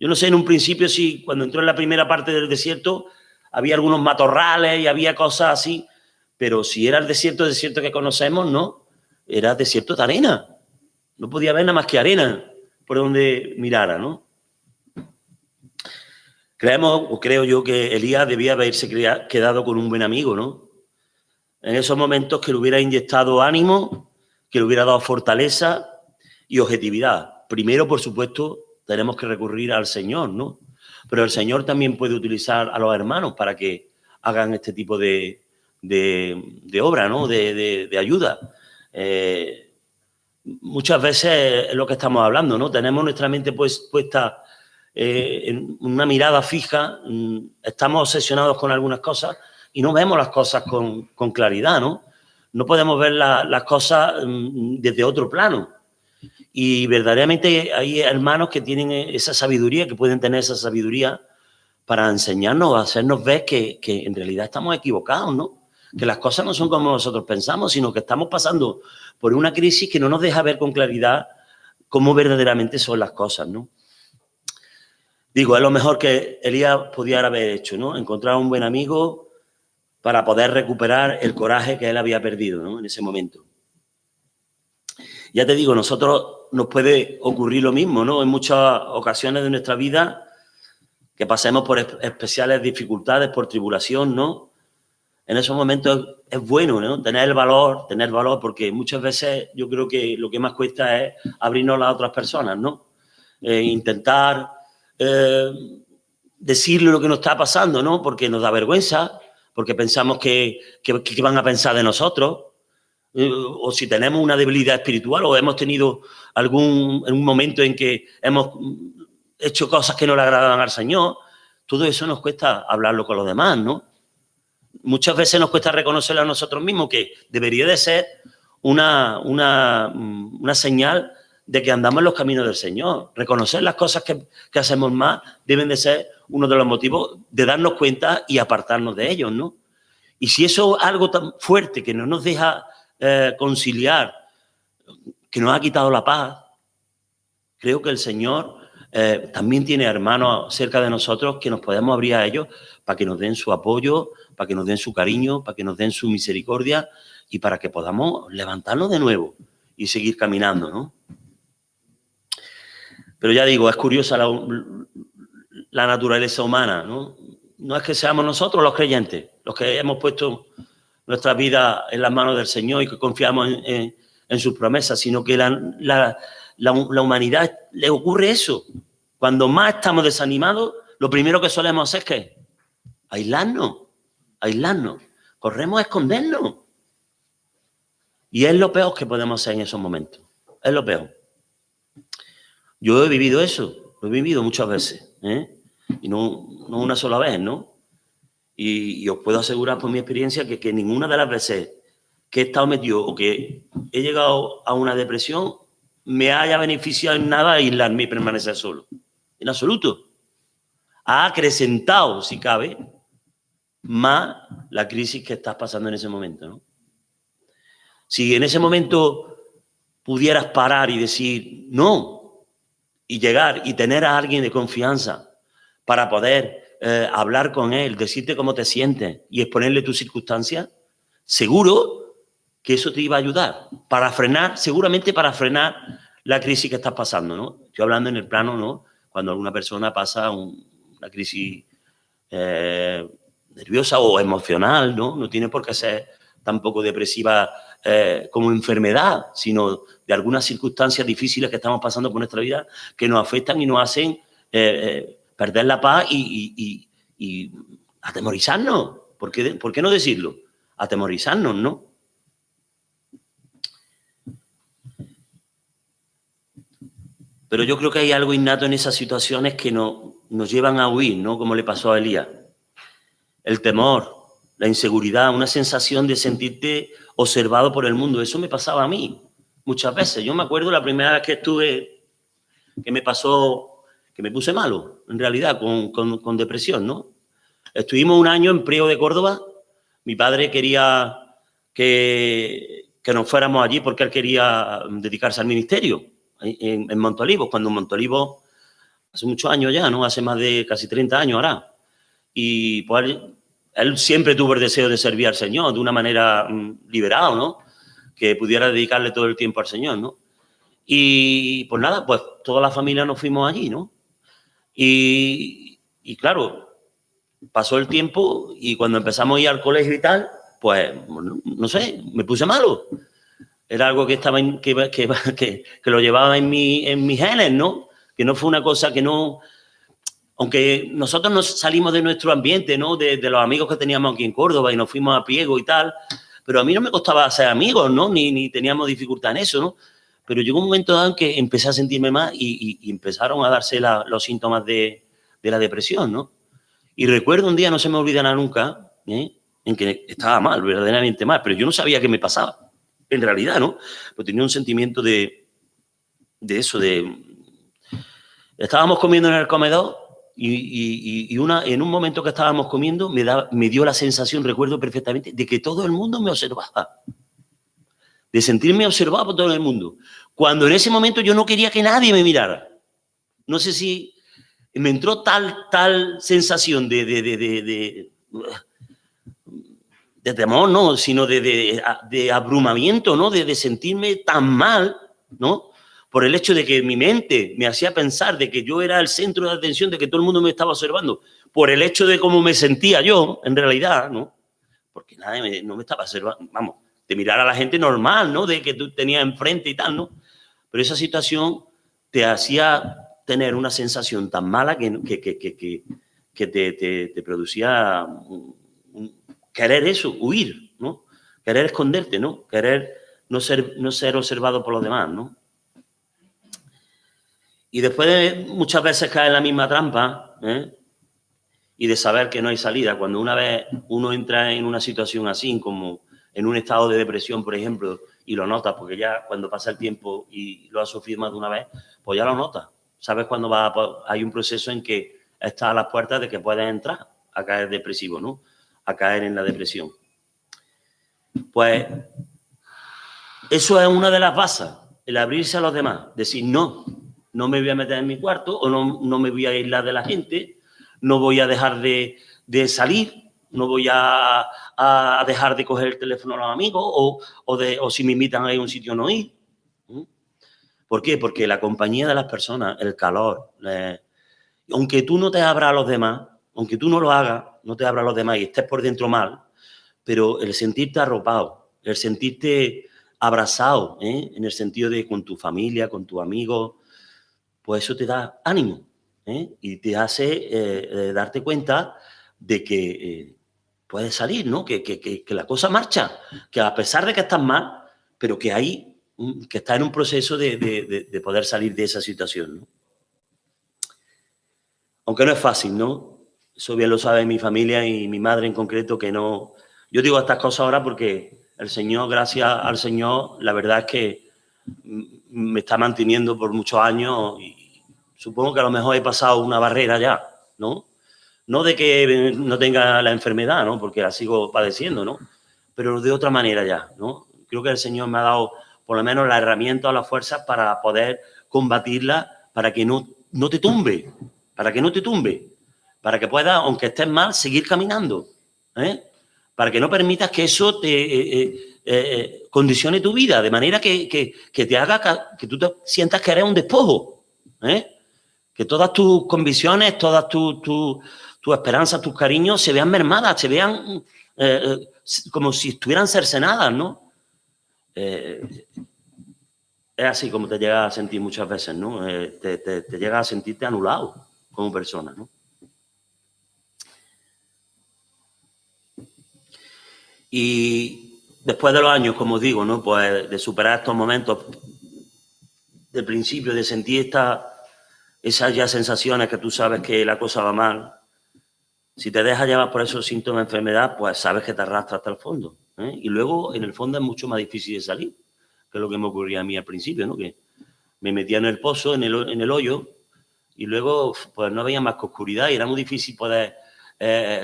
Yo no sé en un principio si cuando entró en la primera parte del desierto había algunos matorrales y había cosas así, pero si era el desierto que conocemos, ¿no? Era desierto de arena. No podía haber nada más que arena por donde mirara, ¿no? Creo yo que Elías debía haberse quedado con un buen amigo, ¿no? En esos momentos que le hubiera inyectado ánimo, que le hubiera dado fortaleza y objetividad. Primero, por supuesto, tenemos que recurrir al Señor, ¿no? Pero el Señor también puede utilizar a los hermanos para que hagan este tipo de obra, ¿no? De ayuda. Muchas veces es lo que estamos hablando, ¿no? Tenemos nuestra mente puesta en una mirada fija, estamos obsesionados con algunas cosas y no vemos las cosas con claridad, ¿no? No podemos ver las cosas desde otro plano. Y verdaderamente hay hermanos que tienen esa sabiduría, que pueden tener esa sabiduría para enseñarnos, hacernos ver que en realidad estamos equivocados, ¿no? Que las cosas no son como nosotros pensamos, sino que estamos pasando por una crisis que no nos deja ver con claridad cómo verdaderamente son las cosas, ¿no? Digo, es lo mejor que Elías podía haber hecho, ¿no? Encontrar un buen amigo para poder recuperar el coraje que él había perdido, ¿no? En ese momento. Ya te digo, nosotros nos puede ocurrir lo mismo, ¿no? En muchas ocasiones de nuestra vida que pasemos por especiales dificultades, por tribulación, ¿no? En esos momentos es bueno, ¿no? Tener valor, porque muchas veces yo creo que lo que más cuesta es abrirnos a las otras personas, ¿no? Intentar decirle lo que nos está pasando, ¿no? Porque nos da vergüenza, porque pensamos que van a pensar de nosotros, o si tenemos una debilidad espiritual o hemos tenido un momento en que hemos hecho cosas que no le agradaban al Señor. Todo eso nos cuesta hablarlo con los demás, ¿no? Muchas veces nos cuesta reconocerlo a nosotros mismos, que debería de ser una señal de que andamos en los caminos del Señor. Reconocer las cosas que hacemos mal deben de ser uno de los motivos de darnos cuenta y apartarnos de ellos, ¿no? Y si eso es algo tan fuerte que no nos deja conciliar, que nos ha quitado la paz, creo que el Señor también tiene hermanos cerca de nosotros que nos podemos abrir a ellos para que nos den su apoyo, para que nos den su cariño, para que nos den su misericordia y para que podamos levantarnos de nuevo y seguir caminando, ¿no? Pero ya digo, es curiosa la naturaleza humana, ¿no? No es que seamos nosotros los creyentes, los que hemos puesto nuestra vida en las manos del Señor y que confiamos en sus promesas, sino que la humanidad le ocurre eso. Cuando más estamos desanimados, lo primero que solemos hacer es ¿qué? Aislarnos. Corremos a escondernos. Y es lo peor que podemos hacer en esos momentos. Es lo peor. Yo he vivido eso, lo he vivido muchas veces, ¿eh? Y no una sola vez, ¿no? Y os puedo asegurar por mi experiencia que ninguna de las veces que he estado metido o que he llegado a una depresión me haya beneficiado en nada aislarme y permanecer solo. En absoluto. Ha acrecentado, si cabe, más la crisis que estás pasando en ese momento, ¿no? Si en ese momento pudieras parar y decir no, y llegar y tener a alguien de confianza para poder hablar con él, decirte cómo te sientes y exponerle tus circunstancias, seguro que eso te iba a ayudar para frenar, seguramente para frenar la crisis que estás pasando, ¿no? Estoy hablando en el plano, ¿no? Cuando alguna persona pasa una crisis nerviosa o emocional, ¿no? No tiene por qué ser tampoco depresiva como enfermedad, sino de algunas circunstancias difíciles que estamos pasando por nuestra vida que nos afectan y nos hacen perder la paz y atemorizarnos. ¿Por qué no decirlo? Atemorizarnos, ¿no? Pero yo creo que hay algo innato en esas situaciones que nos llevan a huir, ¿no? Como le pasó a Elías. El temor, la inseguridad, una sensación de sentirte observado por el mundo. Eso me pasaba a mí muchas veces. Yo me acuerdo la primera vez que estuve, que me pasó, que me puse malo, en realidad, con depresión, ¿no? Estuvimos un año en Priego de Córdoba. Mi padre quería que nos fuéramos allí porque él quería dedicarse al ministerio en Montolivos, cuando en Montolivos, hace muchos años ya, ¿no? Hace más de casi 30 años ahora. Y pues él siempre tuvo el deseo de servir al Señor de una manera liberada, ¿no? Que pudiera dedicarle todo el tiempo al Señor, ¿no? Y pues nada, pues toda la familia nos fuimos allí, ¿no? Y claro, pasó el tiempo y cuando empezamos a ir al colegio y tal, pues, no sé, me puse malo. Era algo que estaba que lo llevaba en mis genes, ¿no? Que no fue una cosa que no... Aunque nosotros nos salimos de nuestro ambiente, ¿no? De los amigos que teníamos aquí en Córdoba y nos fuimos a Priego y tal, pero a mí no me costaba hacer amigos, ¿no? Ni teníamos dificultad en eso, ¿no? Pero llegó un momento dado en que empecé a sentirme mal y empezaron a darse los síntomas de la depresión, ¿no? Y recuerdo un día, no se me olvidará nunca, en que estaba mal, verdaderamente mal, pero yo no sabía qué me pasaba, en realidad, ¿no? Pues tenía un sentimiento de eso, Estábamos comiendo en el comedor y en un momento que estábamos comiendo me dio la sensación, recuerdo perfectamente, de que todo el mundo me observaba. De sentirme observado por todo el mundo. Cuando en ese momento yo no quería que nadie me mirara. No sé si me entró tal sensación de de temor, no, sino de abrumamiento, ¿no? De sentirme tan mal, ¿no? Por el hecho de que mi mente me hacía pensar de que yo era el centro de atención, de que todo el mundo me estaba observando, por el hecho de cómo me sentía yo, en realidad, ¿no? Porque nadie no me estaba observando, vamos, de mirar a la gente normal, ¿no? De que tú tenías enfrente y tal, ¿no? Pero esa situación te hacía tener una sensación tan mala que te producía querer eso, huir, ¿no? Querer esconderte, ¿no? Querer no ser observado por los demás, ¿no? Y después de muchas veces caer en la misma trampa, y de saber que no hay salida, cuando una vez uno entra en una situación así, como en un estado de depresión, por ejemplo, y lo notas, porque ya cuando pasa el tiempo y lo has sufrido más de una vez, pues ya lo notas. Sabes cuando hay un proceso en que estás a las puertas de que puedes entrar a caer depresivo, ¿no? A caer en la depresión. Pues eso es una de las bases, el abrirse a los demás, decir no me voy a meter en mi cuarto o no me voy a aislar de la gente, no voy a dejar de salir, no voy a dejar de coger el teléfono a los amigos o si me invitan a ir a un sitio no ir. ¿Por qué? Porque la compañía de las personas, el calor, aunque tú no te abras a los demás, aunque tú no lo hagas, no te abras a los demás y estés por dentro mal, pero el sentirte arropado, el sentirte abrazado, en el sentido de con tu familia, con tus amigos, pues eso te da ánimo, y te hace darte cuenta de que puedes salir, ¿no? Que la cosa marcha, que a pesar de que estás mal, pero que que estás en un proceso de poder salir de esa situación, ¿no? Aunque no es fácil, ¿no? Eso bien lo sabe mi familia y mi madre en concreto, que no... Yo digo estas cosas ahora porque el Señor, gracias al Señor, la verdad es que me está manteniendo por muchos años y supongo que a lo mejor he pasado una barrera ya, ¿no? No de que no tenga la enfermedad, ¿no? Porque la sigo padeciendo, ¿no? Pero de otra manera ya, ¿no? Creo que el Señor me ha dado por lo menos la herramienta o las fuerzas para poder combatirla, para que no te tumbe, para que no te tumbe, para que puedas, aunque estés mal, seguir caminando, para que no permitas que eso te condicione tu vida, de manera que te haga que tú te sientas que eres un despojo, que todas tus convicciones, todas tus esperanzas, tus cariños se vean mermadas, se vean como si estuvieran cercenadas, ¿no? Es así como te llegas a sentir muchas veces, ¿no? Te llegas a sentirte anulado como persona, ¿no? Y después de los años, como digo, ¿no? Pues de superar estos momentos del principio, de sentir esas ya sensaciones que tú sabes que la cosa va mal, si te dejas llevar por esos síntomas de enfermedad, pues sabes que te arrastra hasta el fondo, Y luego, en el fondo, es mucho más difícil de salir, que es lo que me ocurría a mí al principio, ¿no? Que me metía en el pozo, en el hoyo, y luego pues no veía más que oscuridad y era muy difícil poder,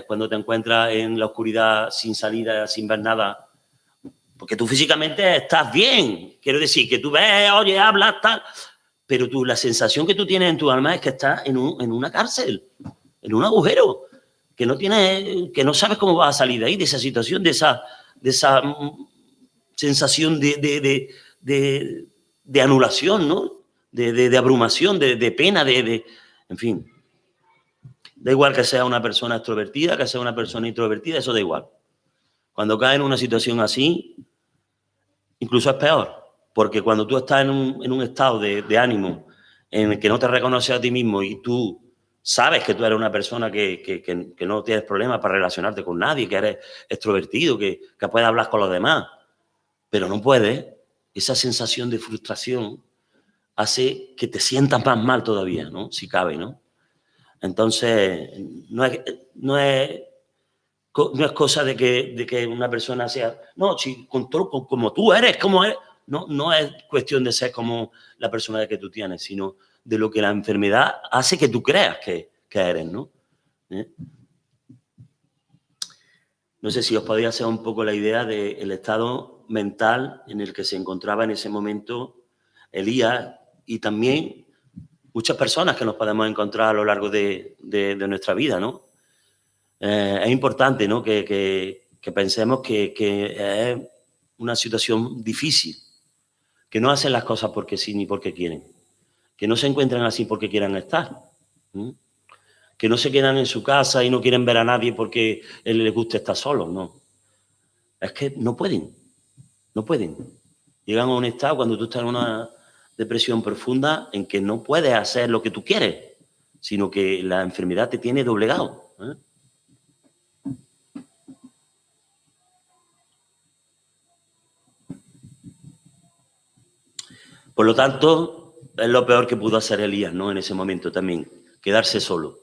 cuando te encuentras en la oscuridad sin salida, sin ver nada, porque tú físicamente estás bien, quiero decir, que tú ves, oye, hablas, tal, pero la sensación que tú tienes en tu alma es que estás en una cárcel, en un agujero, que no sabes cómo vas a salir de ahí, de esa situación, de esa sensación de anulación, ¿no? De abrumación, de pena, en fin. Da igual que sea una persona extrovertida, que sea una persona introvertida, eso da igual. Cuando caes en una situación así, incluso es peor, porque cuando tú estás en un estado de ánimo en el que no te reconoces a ti mismo y tú sabes que tú eres una persona que no tienes problemas para relacionarte con nadie, que eres extrovertido, que puedes hablar con los demás, pero no puedes, esa sensación de frustración hace que te sientas más mal todavía, ¿no? Si cabe, ¿no? Entonces, no es cosa de que una persona sea... No, si como tú eres, como eres, no es cuestión de ser como la persona que tú tienes, sino de lo que la enfermedad hace que tú creas que eres, ¿no? No sé si os podéis hacer un poco la idea del estado mental en el que se encontraba en ese momento Elías y también muchas personas que nos podemos encontrar a lo largo de nuestra vida, ¿no? Es importante, ¿no? Que que pensemos que es una situación difícil, que no hacen las cosas porque sí ni porque quieren, que no se encuentran así porque quieran estar, que no se quedan en su casa y no quieren ver a nadie porque les gusta estar solos, no. Es que no pueden, no pueden. Llegan a un estado cuando tú estás en una depresión profunda en que no puedes hacer lo que tú quieres, sino que la enfermedad te tiene doblegado. Por lo tanto, es lo peor que pudo hacer Elías, ¿no? En ese momento también, quedarse solo.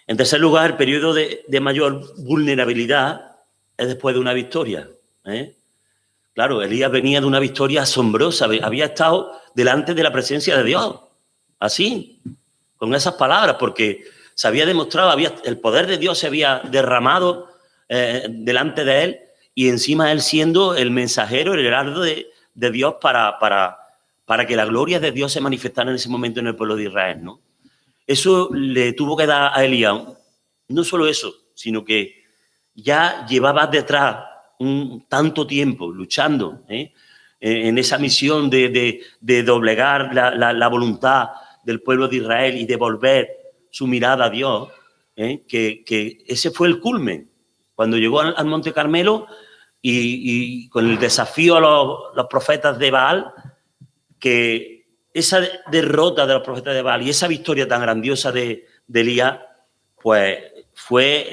En tercer lugar, el periodo de mayor vulnerabilidad es después de una victoria. Claro, Elías venía de una victoria asombrosa, había estado delante de la presencia de Dios, así, con esas palabras, porque se había demostrado, el poder de Dios se había derramado delante de él, y encima él siendo el mensajero, el heraldo de Dios para que la gloria de Dios se manifestara en ese momento en el pueblo de Israel, ¿no? Eso le tuvo que dar a Elías, no solo eso, sino que ya llevaba detrás tanto tiempo luchando en esa misión de doblegar la voluntad del pueblo de Israel y de volver su mirada a Dios, que ese fue el culmen. Cuando llegó al Monte Carmelo y con el desafío a los profetas de Baal, que esa derrota de los profetas de Baal y esa victoria tan grandiosa de Elías, pues fue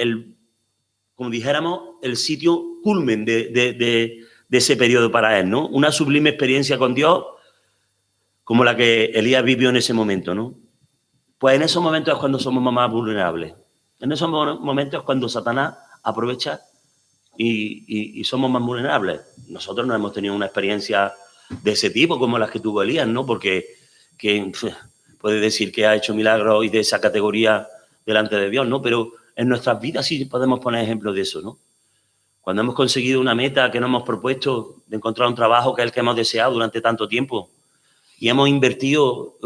como dijéramos, el sitio culmen de ese periodo para él, ¿no? Una sublime experiencia con Dios como la que Elías vivió en ese momento, ¿no? Pues en esos momentos es cuando somos más vulnerables. En esos momentos es cuando Satanás aprovecha y somos más vulnerables. Nosotros no hemos tenido una experiencia de ese tipo como las que tuvo Elías, ¿no? Porque puede decir que ha hecho milagros y de esa categoría delante de Dios, ¿no? Pero en nuestras vidas sí podemos poner ejemplos de eso, ¿no? Cuando hemos conseguido una meta que nos hemos propuesto de encontrar un trabajo que es el que hemos deseado durante tanto tiempo y hemos invertido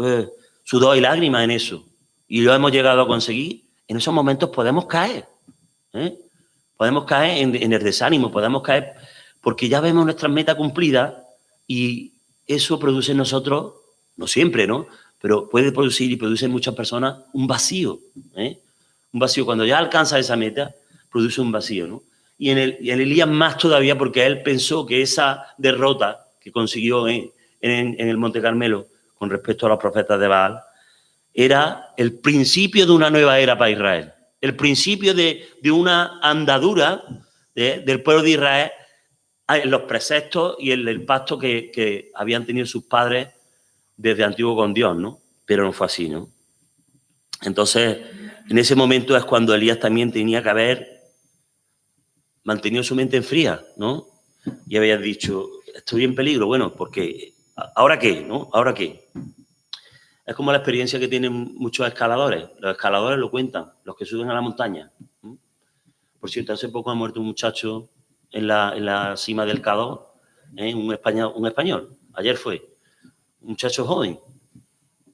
sudor y lágrimas en eso y lo hemos llegado a conseguir, en esos momentos podemos caer, podemos caer en el desánimo, podemos caer porque ya vemos nuestras metas cumplidas y eso produce en nosotros, no siempre, ¿no? Pero puede producir y produce en muchas personas un vacío, un vacío. Cuando ya alcanza esa meta, produce un vacío, ¿no? Y en Elías más todavía porque él pensó que esa derrota que consiguió en el Monte Carmelo con respecto a los profetas de Baal era el principio de una nueva era para Israel, el principio de una andadura del pueblo de Israel en los preceptos y en el pacto que habían tenido sus padres desde antiguo con Dios, ¿no? Pero no fue así, ¿no? Entonces, en ese momento es cuando Elías también tenía que haber mantenido su mente en fría, ¿no? Y había dicho, estoy en peligro, bueno, porque ¿ahora qué, no? ¿Ahora qué? Es como la experiencia que tienen muchos escaladores. Los escaladores lo cuentan, los que suben a la montaña. Por cierto, hace poco ha muerto un muchacho en la cima del K2, un español, ayer fue, un muchacho joven,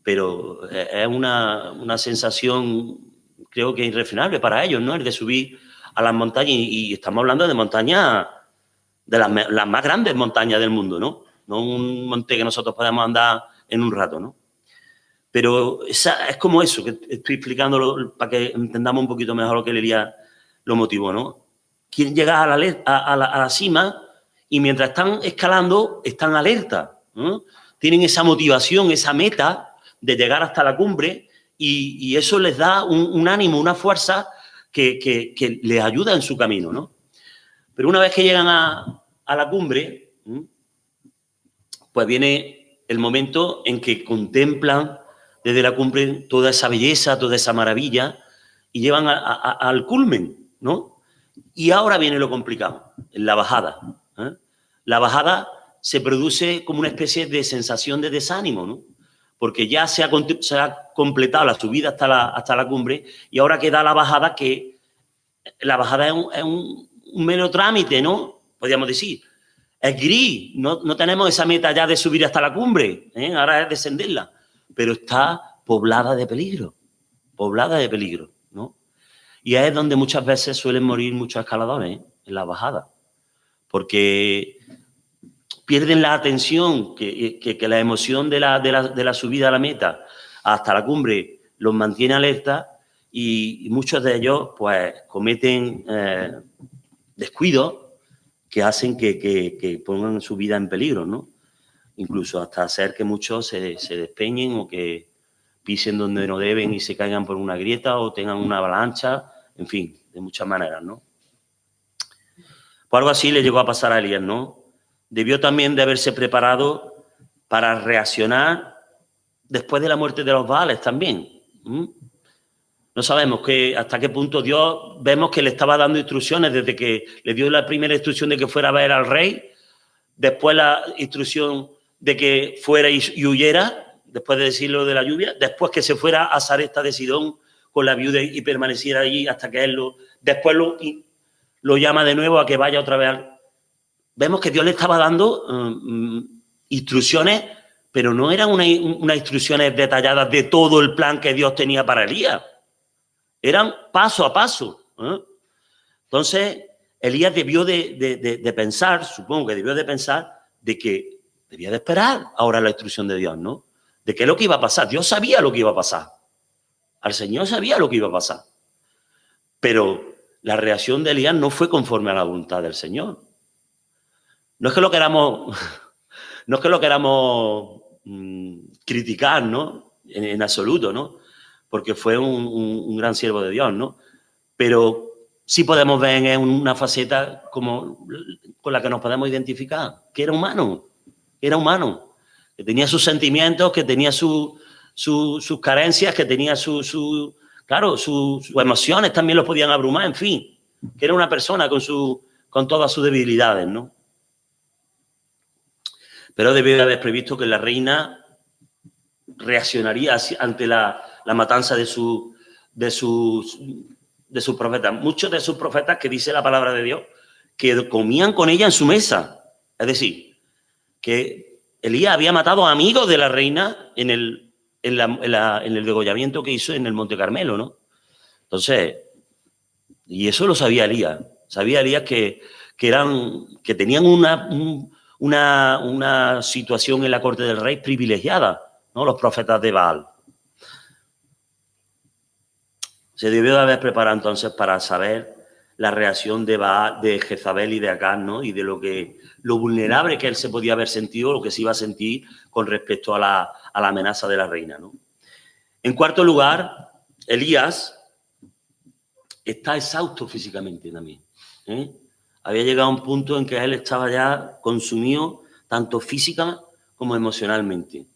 pero es una sensación, creo que irrefrenable para ellos, ¿no? El de subir a las montañas, y estamos hablando de montañas, de las más grandes montañas del mundo, ¿no? No un monte que nosotros podemos andar en un rato, ¿no? Pero es como eso, que estoy explicándolo para que entendamos un poquito mejor lo que Elías lo motivó, ¿no? Quieren llegar a la cima y mientras están escalando, están alerta, ¿no? Tienen esa motivación, esa meta de llegar hasta la cumbre y eso les da un ánimo, una fuerza que les ayuda en su camino, ¿no? Pero una vez que llegan a la cumbre, pues viene el momento en que contemplan desde la cumbre toda esa belleza, toda esa maravilla y llevan al culmen, ¿no? Y ahora viene lo complicado, la bajada. La bajada se produce como una especie de sensación de desánimo, ¿no? Porque ya se ha completado la subida hasta la cumbre y ahora queda la bajada, que la bajada es un mero trámite, ¿no? Podríamos decir. Es gris, no tenemos esa meta ya de subir hasta la cumbre, ahora es descenderla, pero está poblada de peligro, ¿no? Y es donde muchas veces suelen morir muchos escaladores, en la bajada, porque pierden la atención, que la emoción de la subida a la meta hasta la cumbre los mantiene alerta, y muchos de ellos pues cometen descuidos que hacen que pongan su vida en peligro, ¿no? Incluso hasta hacer que muchos se despeñen o que pisen donde no deben y se caigan por una grieta o tengan una avalancha, en fin, de muchas maneras, ¿no? Pues algo así le llegó a pasar a Elías, ¿no? Debió también de haberse preparado para reaccionar después de la muerte de los Baales también. No sabemos hasta qué punto Dios, vemos que le estaba dando instrucciones desde que le dio la primera instrucción de que fuera a ver al rey, después la instrucción de que fuera y huyera, después de decirlo de la lluvia, después que se fuera a Sarepta de Sidón con la viuda y permaneciera allí hasta que él después lo llama de nuevo a que vaya otra vez. Vemos que Dios le estaba dando instrucciones, pero no eran unas instrucciones detalladas de todo el plan que Dios tenía para Elías. Eran paso a paso. Entonces, Elías debió de pensar, supongo que debió de pensar, de que debía de esperar ahora la instrucción de Dios, ¿no? De qué es lo que iba a pasar. Dios sabía lo que iba a pasar. Al Señor sabía lo que iba a pasar. Pero la reacción de Elías no fue conforme a la voluntad del Señor. No es que lo queramos, criticar, ¿no? En absoluto, ¿no? Porque fue un gran siervo de Dios, ¿no? Pero sí podemos ver en una faceta con la que nos podemos identificar, que era humano, que tenía sus sentimientos, que tenía sus carencias, que tenía sus emociones también los podían abrumar, en fin, que era una persona con todas sus debilidades, ¿no? Pero debió de haber previsto que la reina reaccionaría ante la matanza de sus profetas. Muchos de sus profetas, que dice la palabra de Dios, que comían con ella en su mesa. Es decir, que Elías había matado a amigos de la reina en el degollamiento que hizo en el Monte Carmelo, ¿no? Entonces, y eso lo sabía Elías. Sabía Elías que tenían una situación en la corte del rey privilegiada, ¿no? Los profetas de Baal. Se debió de haber preparado entonces para saber la reacción de Jezabel y de Acab, ¿no? Y de lo vulnerable que él se podía haber sentido, lo que se iba a sentir con respecto a la amenaza de la reina, ¿no? En cuarto lugar, Elías está exhausto físicamente también, ¿eh? Había llegado a un punto en que él estaba ya consumido tanto física como emocionalmente.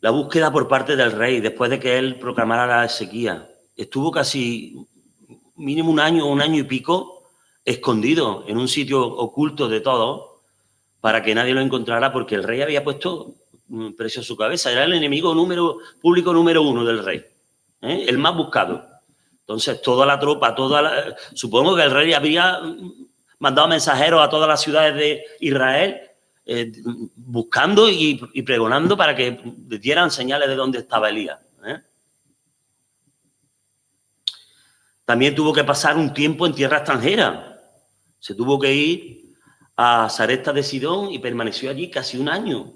La búsqueda por parte del rey, después de que él proclamara la sequía, estuvo casi mínimo un año y pico escondido en un sitio oculto de todo para que nadie lo encontrara, porque el rey había puesto precio a su cabeza. Era el enemigo público número uno del rey, ¿eh? El más buscado. Entonces, toda la tropa, supongo que el rey había mandado mensajeros a todas las ciudades de Israel buscando y pregonando para que dieran señales de dónde estaba Elías, ¿eh? También tuvo que pasar un tiempo en tierra extranjera. Se tuvo que ir a Sarepta de Sidón y permaneció allí casi un año,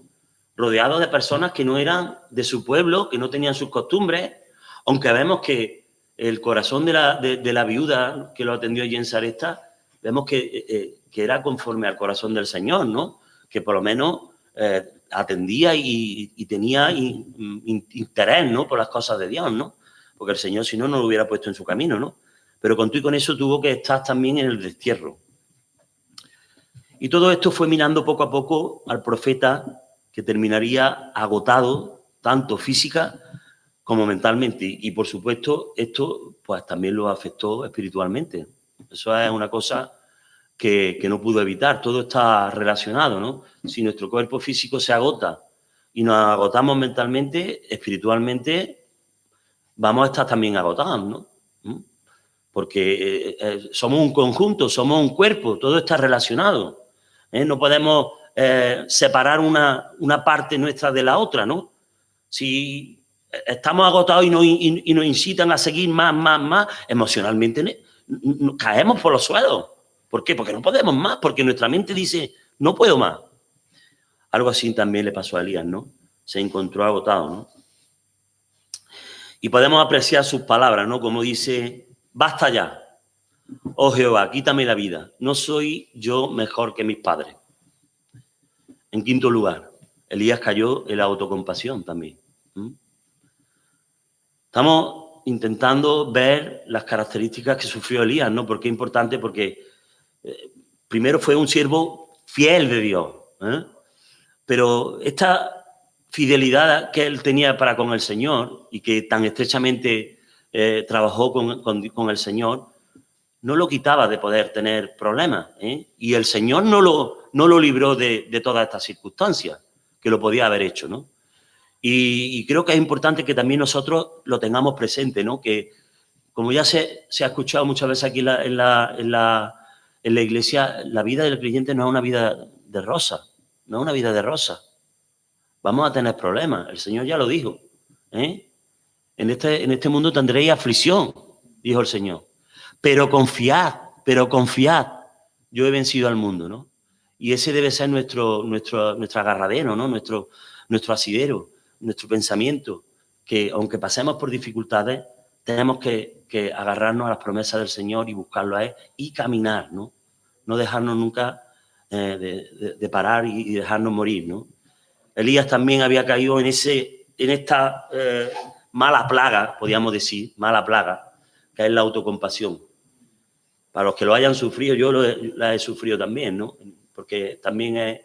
rodeado de personas que no eran de su pueblo, que no tenían sus costumbres, aunque vemos que el corazón de la viuda que lo atendió allí en Sarepta, vemos que era conforme al corazón del Señor, ¿no? Que por lo menos atendía y tenía interés, ¿no? Por las cosas de Dios, ¿no? Porque el Señor, si no, no lo hubiera puesto en su camino, ¿no? Pero con todo y con eso tuvo que estar también en el destierro. Y todo esto fue minando poco a poco al profeta, que terminaría agotado, tanto física como mentalmente. Y por supuesto, esto pues también lo afectó espiritualmente. Eso es una cosa que no pudo evitar. Todo está relacionado, ¿no? Si nuestro cuerpo físico se agota y nos agotamos mentalmente, espiritualmente vamos a estar también agotados, ¿no? Porque somos un conjunto, somos un cuerpo, todo está relacionado, ¿eh? No podemos separar una parte nuestra de la otra, ¿no? Si estamos agotados y nos incitan a seguir más, emocionalmente caemos por los suelos. ¿Por qué? Porque no podemos más, porque nuestra mente dice, no puedo más. Algo así también le pasó a Elías, ¿no? Se encontró agotado, ¿no? Y podemos apreciar sus palabras, ¿no? Como dice, basta ya, oh Jehová, quítame la vida. No soy yo mejor que mis padres. En quinto lugar, Elías cayó en la autocompasión también. Estamos intentando ver las características que sufrió Elías, ¿no? Porque es importante, porque primero fue un siervo fiel de Dios, pero esta fidelidad que él tenía para con el Señor y que tan estrechamente trabajó con el Señor, no lo quitaba de poder tener problemas, y el Señor no lo libró de todas estas circunstancias, que lo podía haber hecho, ¿no? Y creo que es importante que también nosotros lo tengamos presente, ¿no? Que como ya se ha escuchado muchas veces aquí en la iglesia, la vida del creyente no es una vida de rosa, no es una vida de rosa. Vamos a tener problemas, el Señor ya lo dijo, En este mundo tendréis aflicción, dijo el Señor. Pero confiad, yo he vencido al mundo, ¿no? Y ese debe ser nuestro agarradero, ¿no? Nuestro asidero, nuestro pensamiento, que aunque pasemos por dificultades, tenemos que agarrarnos a las promesas del Señor y buscarlo a Él y caminar, ¿no? No dejarnos nunca de parar y dejarnos morir, ¿no? Elías también había caído en esta mala plaga, podríamos decir, mala plaga, que es la autocompasión. Para los que lo hayan sufrido, yo la he sufrido también, ¿no? Porque también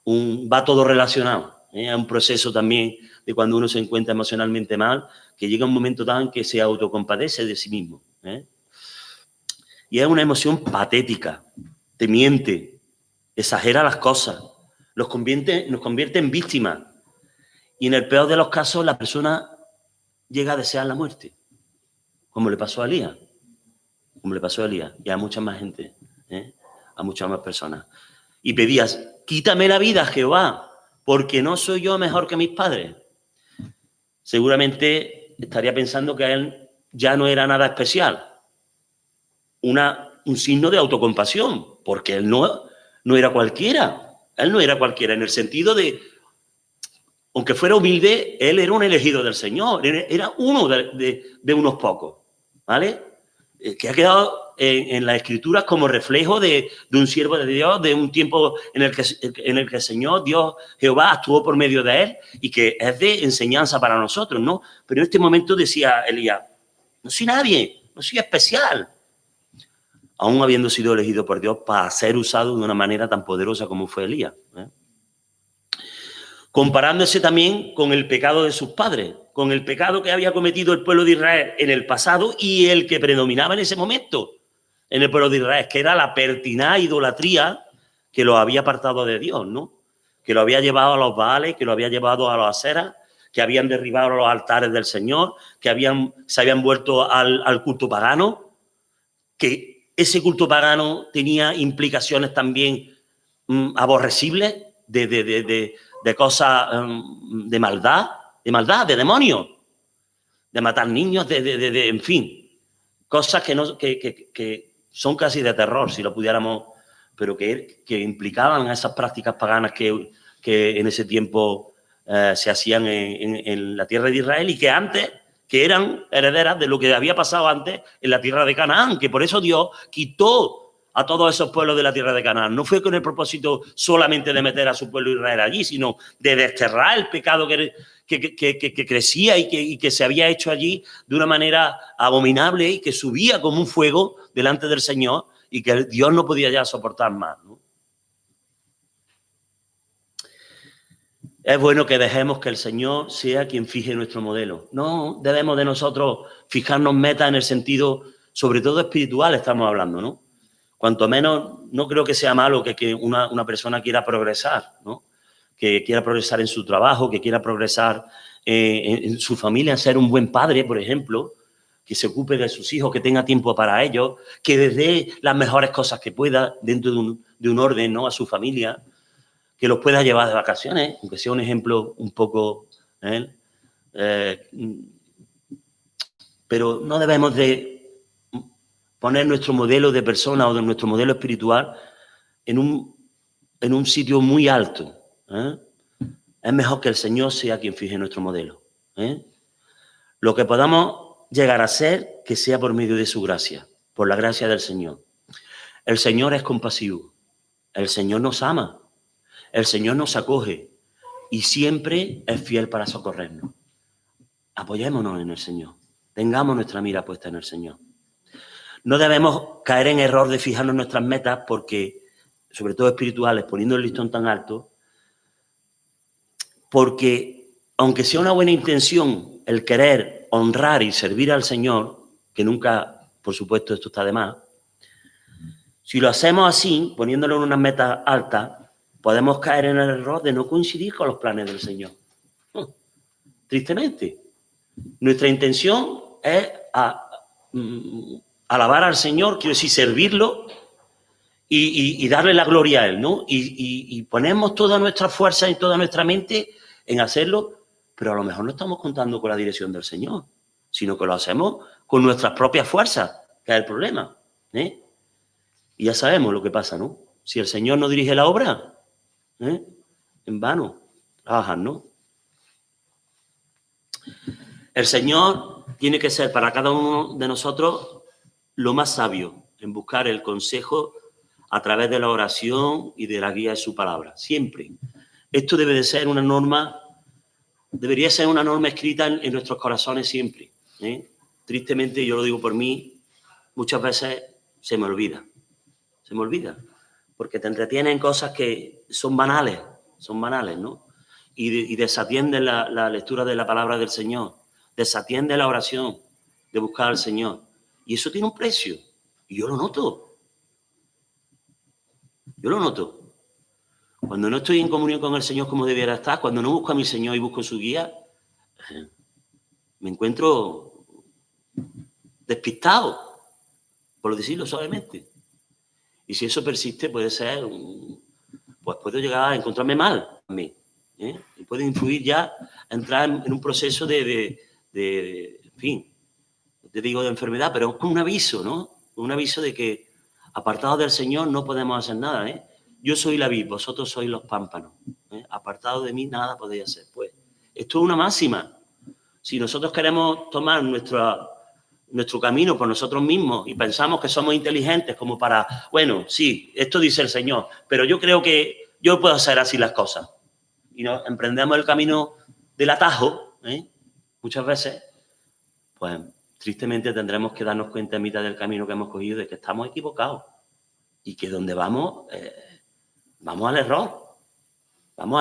va todo relacionado. Es un proceso también de cuando uno se encuentra emocionalmente mal, que llega un momento tan que se autocompadece de sí mismo. Y es una emoción patética, te miente, exagera las cosas, nos convierte en víctimas. Y en el peor de los casos, la persona llega a desear la muerte, como le pasó a Elías. Y a mucha más gente, a muchas más personas. Y pedías, quítame la vida, Jehová, porque no soy yo mejor que mis padres. Seguramente estaría pensando que él ya no era nada especial. Un signo de autocompasión, porque él no era cualquiera. Él no era cualquiera en el sentido de, aunque fuera humilde, él era un elegido del Señor, era uno de unos pocos, ¿vale? Que ha quedado en las Escrituras como reflejo de un siervo de Dios, de un tiempo en el que el Señor, Dios, Jehová, actuó por medio de él y que es de enseñanza para nosotros, ¿no? Pero en este momento decía Elías, no soy nadie, no soy especial, aún habiendo sido elegido por Dios para ser usado de una manera tan poderosa como fue Elías, comparándose también con el pecado de sus padres, con el pecado que había cometido el pueblo de Israel en el pasado y el que predominaba en ese momento en el pueblo de Israel, que era la pertinaz idolatría que lo había apartado de Dios, ¿no? Que lo había llevado a los Baales, que lo había llevado a los Aseras, que habían derribado los altares del Señor, que se habían vuelto al culto pagano, que ese culto pagano tenía implicaciones también aborrecibles de cosas de maldad, de demonios, de matar niños, en fin, cosas que son casi de terror, si lo pudiéramos, pero que implicaban esas prácticas paganas que en ese tiempo se hacían en la tierra de Israel y que antes, que eran herederas de lo que había pasado antes en la tierra de Canaán, que por eso Dios quitó a todos esos pueblos de la tierra de Canaán. No fue con el propósito solamente de meter a su pueblo Israel allí, sino de desterrar el pecado que crecía y que se había hecho allí de una manera abominable y que subía como un fuego delante del Señor y que Dios no podía ya soportar más, ¿no? Es bueno que dejemos que el Señor sea quien fije nuestro modelo. No debemos de nosotros fijarnos metas en el sentido, sobre todo espiritual, estamos hablando, ¿no? Cuanto menos, no creo que sea malo que una persona quiera progresar, ¿no? Que quiera progresar en su trabajo, que quiera progresar en su familia, ser un buen padre, por ejemplo, que se ocupe de sus hijos, que tenga tiempo para ellos, que les dé las mejores cosas que pueda dentro de un orden, ¿no? A su familia, que los pueda llevar de vacaciones, aunque sea un ejemplo un poco... pero no debemos de poner nuestro modelo de persona o de nuestro modelo espiritual en un sitio muy alto. Es mejor que el Señor sea quien fije nuestro modelo. Lo que podamos llegar a ser, que sea por medio de su gracia, por la gracia del Señor. El Señor es compasivo, el Señor nos ama, el Señor nos acoge y siempre es fiel para socorrernos. Apoyémonos en el Señor, tengamos nuestra mira puesta en el Señor. No debemos caer en error de fijarnos en nuestras metas porque, sobre todo espirituales, poniendo el listón tan alto, porque aunque sea una buena intención el querer honrar y servir al Señor, que nunca, por supuesto, esto está de más, si lo hacemos así, poniéndolo en unas metas altas, podemos caer en el error de no coincidir con los planes del Señor. Tristemente. Nuestra intención es alabar al Señor, quiero decir, servirlo y darle la gloria a Él, ¿no? Y ponemos toda nuestra fuerza y toda nuestra mente en hacerlo, pero a lo mejor no estamos contando con la dirección del Señor, sino que lo hacemos con nuestras propias fuerzas, que es el problema, Y ya sabemos lo que pasa, ¿no? Si el Señor no dirige la obra, en vano trabajan, ¿no? El Señor tiene que ser para cada uno de nosotros lo más sabio en buscar el consejo a través de la oración y de la guía de su palabra, siempre. Esto debe de ser una norma, debería ser una norma escrita en nuestros corazones siempre. Tristemente, yo lo digo por mí, muchas veces se me olvida, porque te entretienen en cosas que son banales, ¿no? Y desatienden la lectura de la palabra del Señor, desatienden la oración de buscar al Señor. Y eso tiene un precio, y yo lo noto. Cuando no estoy en comunión con el Señor como debiera estar, cuando no busco a mi Señor y busco su guía, me encuentro despistado, por decirlo suavemente. Y si eso persiste, puede ser, pues puedo llegar a encontrarme mal a mí. Y puede influir ya, a entrar en un proceso en fin, te digo de enfermedad, pero es como un aviso, ¿no? Un aviso de que apartados del Señor no podemos hacer nada, Yo soy la vid, vosotros sois los pámpanos. Apartados de mí nada podéis hacer. Pues esto es una máxima. Si nosotros queremos tomar nuestro camino por nosotros mismos y pensamos que somos inteligentes como para, bueno, sí, esto dice el Señor, pero yo creo que yo puedo hacer así las cosas. Y nos emprendemos el camino del atajo, muchas veces, pues tristemente tendremos que darnos cuenta en mitad del camino que hemos cogido de que estamos equivocados y que donde vamos, vamos al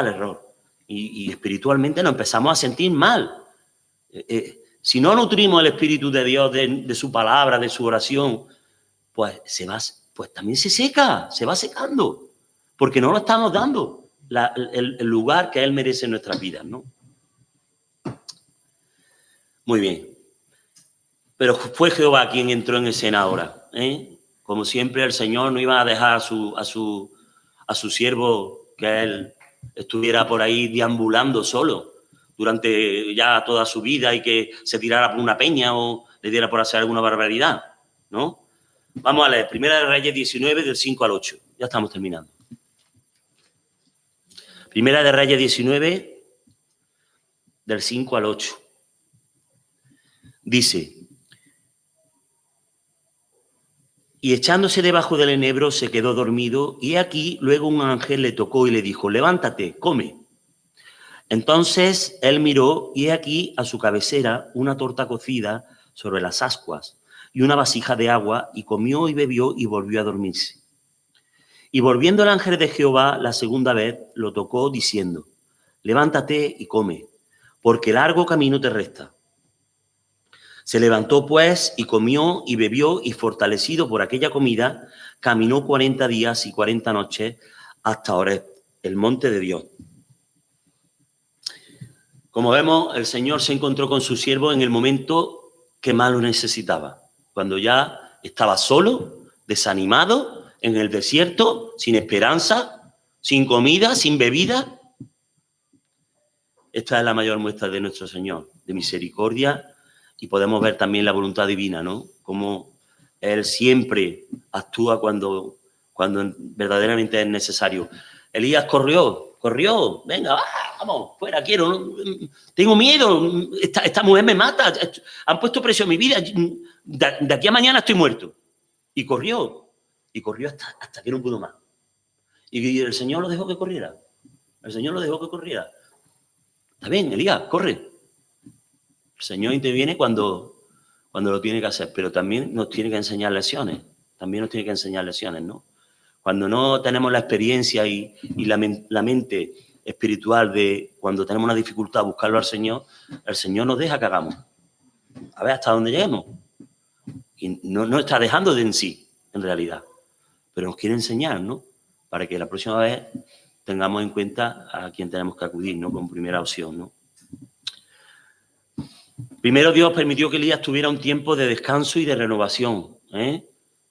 error. Y espiritualmente nos empezamos a sentir mal. Si no nutrimos el Espíritu de Dios, de su palabra, de su oración, pues también se seca, se va secando, porque no lo estamos dando el lugar que Él merece en nuestras vidas, ¿no? Muy bien. Pero fue Jehová quien entró en escena ahora, Como siempre, el Señor no iba a dejar a su siervo que Él estuviera por ahí deambulando solo durante ya toda su vida y que se tirara por una peña o le diera por hacer alguna barbaridad, ¿no? Vamos a leer, Primera de Reyes 19, del 5 al 8. Ya estamos terminando. Primera de Reyes 19, del 5 al 8. Dice: y echándose debajo del enebro se quedó dormido, y aquí luego un ángel le tocó y le dijo: levántate, come. Entonces él miró, y he aquí a su cabecera una torta cocida sobre las ascuas y una vasija de agua, y comió y bebió y volvió a dormirse. Y volviendo el ángel de Jehová la segunda vez, lo tocó diciendo: levántate y come, porque largo camino te resta. Se levantó pues y comió y bebió, y fortalecido por aquella comida, caminó 40 días y 40 noches hasta Horeb, el monte de Dios. Como vemos, el Señor se encontró con su siervo en el momento que más lo necesitaba, cuando ya estaba solo, desanimado, en el desierto, sin esperanza, sin comida, sin bebida. Esta es la mayor muestra de nuestro Señor, de misericordia, y podemos ver también la voluntad divina, ¿no? Como Él siempre actúa cuando verdaderamente es necesario. Elías corrió, venga, vamos, fuera, quiero, no, tengo miedo, esta mujer me mata, han puesto precio a mi vida, de aquí a mañana estoy muerto. Y corrió hasta que no pudo más. Y el Señor lo dejó que corriera. Está bien, Elías, corre. El Señor interviene cuando lo tiene que hacer, pero también nos tiene que enseñar lecciones. ¿No? Cuando no tenemos la experiencia y la mente espiritual de cuando tenemos una dificultad buscarlo al Señor, el Señor nos deja que hagamos. A ver hasta dónde lleguemos. Y no está dejando de en sí, en realidad. Pero nos quiere enseñar, ¿no? Para que la próxima vez tengamos en cuenta a quién tenemos que acudir, ¿no? Como primera opción, ¿no? Primero Dios permitió que Elías tuviera un tiempo de descanso y de renovación, ¿eh?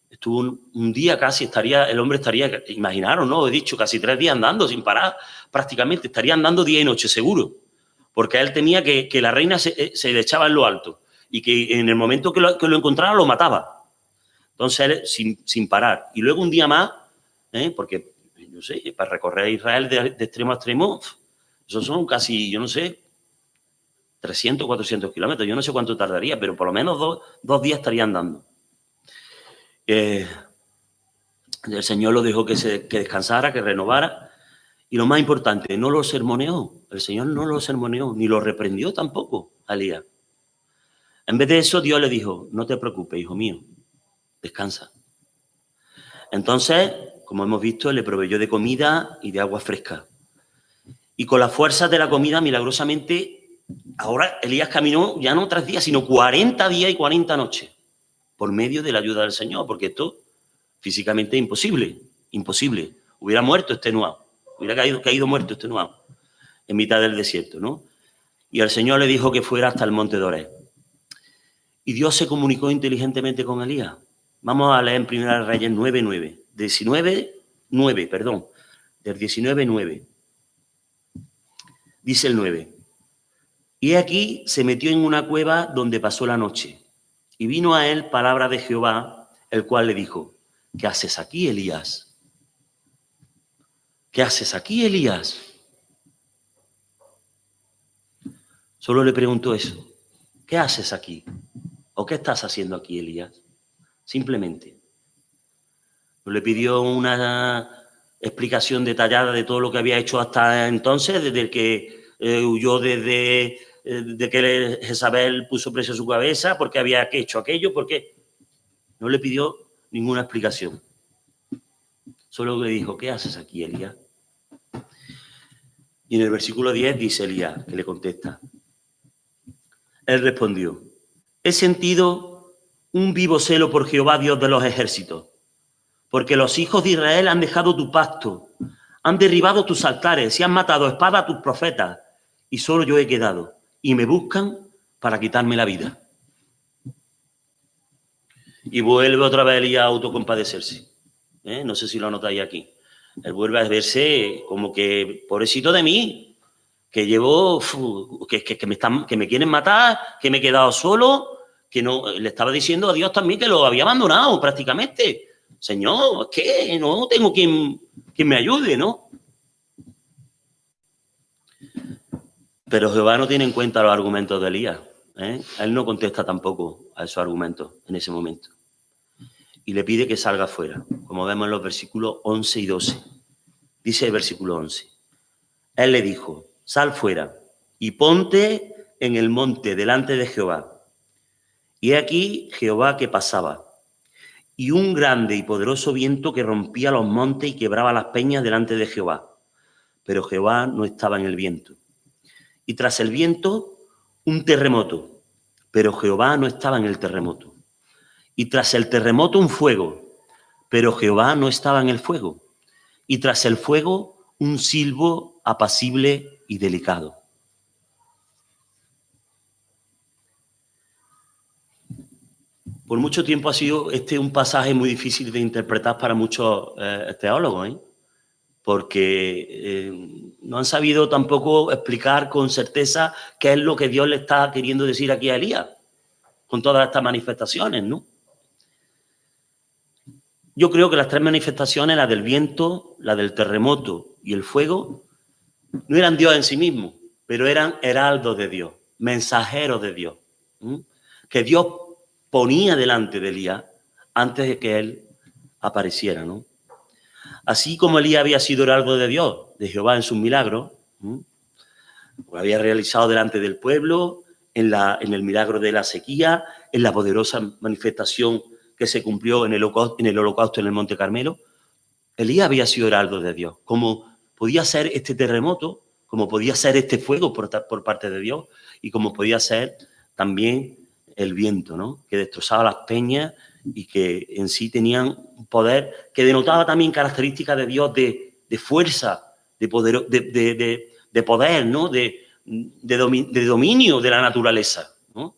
Estuvo un día casi, el hombre estaría, imaginaros, ¿no? He dicho, casi 3 días andando sin parar, prácticamente, estaría andando día y noche, seguro, porque él temía que la reina se le echaba en lo alto y que en el momento que lo encontrara lo mataba. Entonces él sin parar. Y luego un día más, porque, no sé, para recorrer Israel de extremo a extremo, esos son casi, yo no sé, 300, 400 kilómetros. Yo no sé cuánto tardaría, pero por lo menos dos días estaría andando. El Señor lo dejó que descansara, que renovara. Y lo más importante, no lo sermoneó. El Señor no lo sermoneó, ni lo reprendió tampoco a Elías. En vez de eso, Dios le dijo, no te preocupes, hijo mío, descansa. Entonces, como hemos visto, le proveyó de comida y de agua fresca. Y con las fuerzas de la comida, milagrosamente, ahora Elías caminó ya no 3 días, sino 40 días y 40 noches, por medio de la ayuda del Señor, porque esto físicamente es imposible. Hubiera muerto extenuado, hubiera caído muerto extenuado en mitad del desierto, ¿no? Y el Señor le dijo que fuera hasta el monte de Oreb. Y Dios se comunicó inteligentemente con Elías. Vamos a leer en Primera Reyes 9:9. 19:9, perdón. Del 19:9. Dice el 9. Y aquí se metió en una cueva donde pasó la noche. Y vino a él palabra de Jehová, el cual le dijo, ¿qué haces aquí, Elías? ¿Qué haces aquí, Elías? Solo le preguntó eso. ¿Qué haces aquí? ¿O qué estás haciendo aquí, Elías? Simplemente. No le pidió una explicación detallada de todo lo que había hecho hasta entonces, desde que huyó desde que Jezabel puso precio a su cabeza, porque había hecho aquello, porque no le pidió ninguna explicación. Solo le dijo, ¿qué haces aquí, Elías? Y en el versículo 10 dice Elías, que le contesta. Él respondió, he sentido un vivo celo por Jehová, Dios de los ejércitos, porque los hijos de Israel han dejado tu pacto, han derribado tus altares y han matado a espada a tus profetas, y solo yo he quedado, y me buscan para quitarme la vida. Y vuelve otra vez Elías a autocompadecerse. No sé si lo notáis aquí. Él vuelve a verse como que, pobrecito de mí, que llevo, que me quieren matar, que me he quedado solo, que no, le estaba diciendo a Dios también que lo había abandonado prácticamente. Señor, es que no tengo quien me ayude, ¿no? Pero Jehová no tiene en cuenta los argumentos de Elías. Él no contesta tampoco a esos argumentos en ese momento. Y le pide que salga fuera, como vemos en los versículos 11 y 12. Dice el versículo 11. Él le dijo, sal fuera y ponte en el monte delante de Jehová. Y aquí Jehová que pasaba, y un grande y poderoso viento que rompía los montes y quebraba las peñas delante de Jehová. Pero Jehová no estaba en el viento. Y tras el viento, un terremoto, pero Jehová no estaba en el terremoto. Y tras el terremoto, un fuego, pero Jehová no estaba en el fuego. Y tras el fuego, un silbo apacible y delicado. Por mucho tiempo ha sido un pasaje muy difícil de interpretar para muchos teólogos, porque no han sabido tampoco explicar con certeza qué es lo que Dios le está queriendo decir aquí a Elías, con todas estas manifestaciones, ¿no? Yo creo que las tres manifestaciones, la del viento, la del terremoto y el fuego, no eran Dios en sí mismo, pero eran heraldos de Dios, mensajeros de Dios, que Dios ponía delante de Elías antes de que él apareciera, ¿no? Así como Elías había sido heraldo de Dios, de Jehová en sus milagros, lo había realizado delante del pueblo, en el milagro de la sequía, en la poderosa manifestación que se cumplió en el holocausto en el Monte Carmelo. Elías había sido heraldo de Dios, como podía ser este terremoto, como podía ser este fuego por parte de Dios, y como podía ser también el viento, ¿no? Que destrozaba las peñas y que en sí tenían un poder que denotaba también características de Dios de fuerza, de poder, de poder, ¿no? De dominio de la naturaleza, ¿no?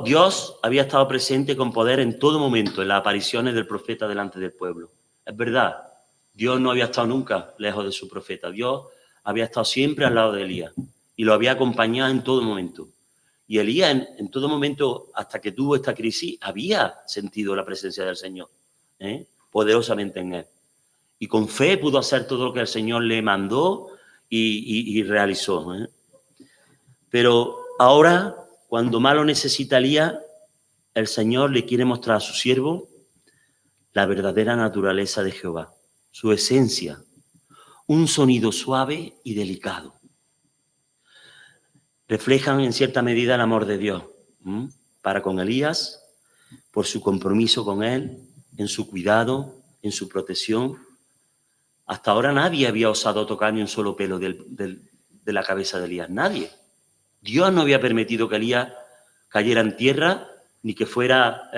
Dios había estado presente con poder en todo momento en las apariciones del profeta delante del pueblo. Es verdad, Dios no había estado nunca lejos de su profeta. Dios había estado siempre al lado de Elías y lo había acompañado en todo momento. Y Elías en todo momento, hasta que tuvo esta crisis, había sentido la presencia del Señor, poderosamente en él. Y con fe pudo hacer todo lo que el Señor le mandó y realizó. Pero ahora, cuando más lo necesita Elías, el Señor le quiere mostrar a su siervo la verdadera naturaleza de Jehová, su esencia, un sonido suave y delicado. Reflejan en cierta medida el amor de Dios para con Elías, por su compromiso con él, en su cuidado, en su protección. Hasta ahora nadie había osado tocar ni un solo pelo de la cabeza de Elías, nadie. Dios no había permitido que Elías cayera en tierra, ni que fuera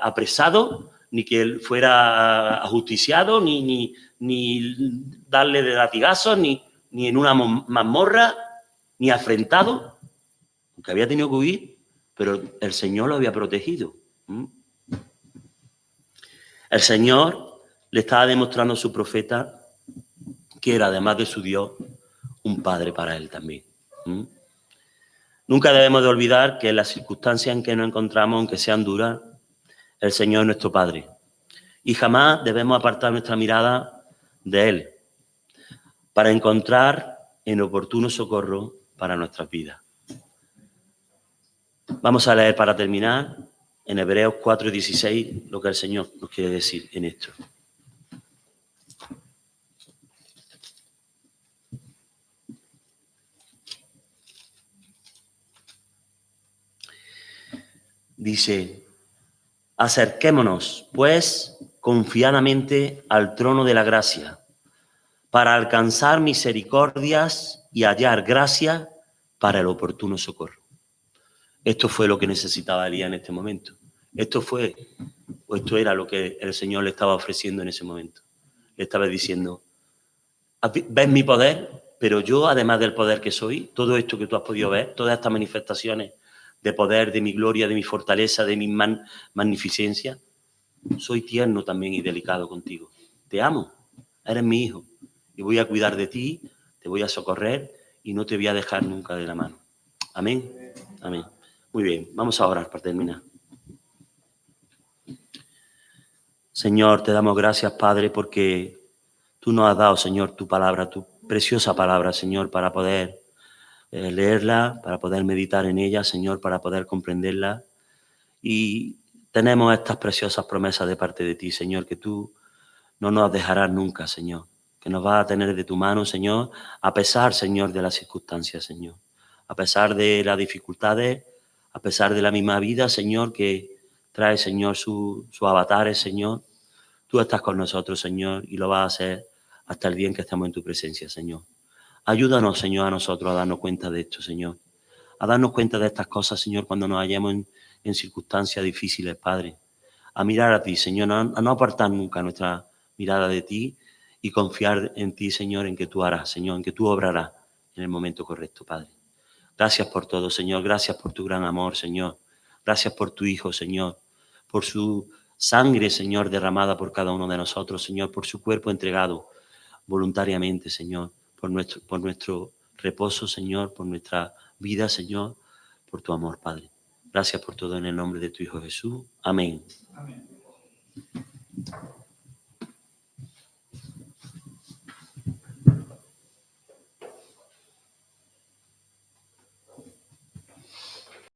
apresado, ni que él fuera ajusticiado, ni darle de latigazos, ni en una mazmorra, ni afrentado, aunque había tenido que huir, pero el Señor lo había protegido. El Señor le estaba demostrando a su profeta que era, además de su Dios, un padre para él también. Nunca debemos de olvidar que en las circunstancias en que nos encontramos, aunque sean duras, el Señor es nuestro Padre. Y jamás debemos apartar nuestra mirada de Él para encontrar en oportuno socorro para nuestras vidas. Vamos a leer para terminar en Hebreos 4:16 lo que el Señor nos quiere decir en esto. Dice: acerquémonos, pues, confiadamente al trono de la gracia, para alcanzar misericordias y hallar gracia para el oportuno socorro. Esto fue lo que necesitaba Elías en este momento. Esto era lo que el Señor le estaba ofreciendo en ese momento. Le estaba diciendo: ves mi poder, pero yo, además del poder que soy, todo esto que tú has podido ver, todas estas manifestaciones de poder, de mi gloria, de mi fortaleza, de mi magnificencia, soy tierno también y delicado contigo. Te amo, eres mi hijo, y voy a cuidar de ti, te voy a socorrer y no te voy a dejar nunca de la mano. Amén. Amén. Muy bien, vamos a orar para terminar. Señor, te damos gracias, Padre, porque tú nos has dado, Señor, tu palabra, tu preciosa palabra, Señor, para poder leerla, para poder meditar en ella, Señor, para poder comprenderla. Y tenemos estas preciosas promesas de parte de ti, Señor, que tú no nos dejarás nunca, Señor, que nos vas a tener de tu mano, Señor, a pesar, Señor, de las circunstancias, Señor, a pesar de las dificultades, a pesar de la misma vida, Señor, que trae, Señor, sus avatares, Señor. Tú estás con nosotros, Señor, y lo vas a hacer hasta el día en que estemos en tu presencia, Señor. Ayúdanos, Señor, a nosotros a darnos cuenta de esto, Señor. A darnos cuenta de estas cosas, Señor, cuando nos hallemos en circunstancias difíciles, Padre. A mirar a ti, Señor, a no apartar nunca nuestra mirada de ti y confiar en ti, Señor, en que tú harás, Señor, en que tú obrarás en el momento correcto, Padre. Gracias por todo, Señor. Gracias por tu gran amor, Señor. Gracias por tu Hijo, Señor. Por su sangre, Señor, derramada por cada uno de nosotros, Señor. Por su cuerpo entregado voluntariamente, Señor. Por nuestro reposo, Señor. Por nuestra vida, Señor. Por tu amor, Padre. Gracias por todo en el nombre de tu Hijo Jesús. Amén. Amén.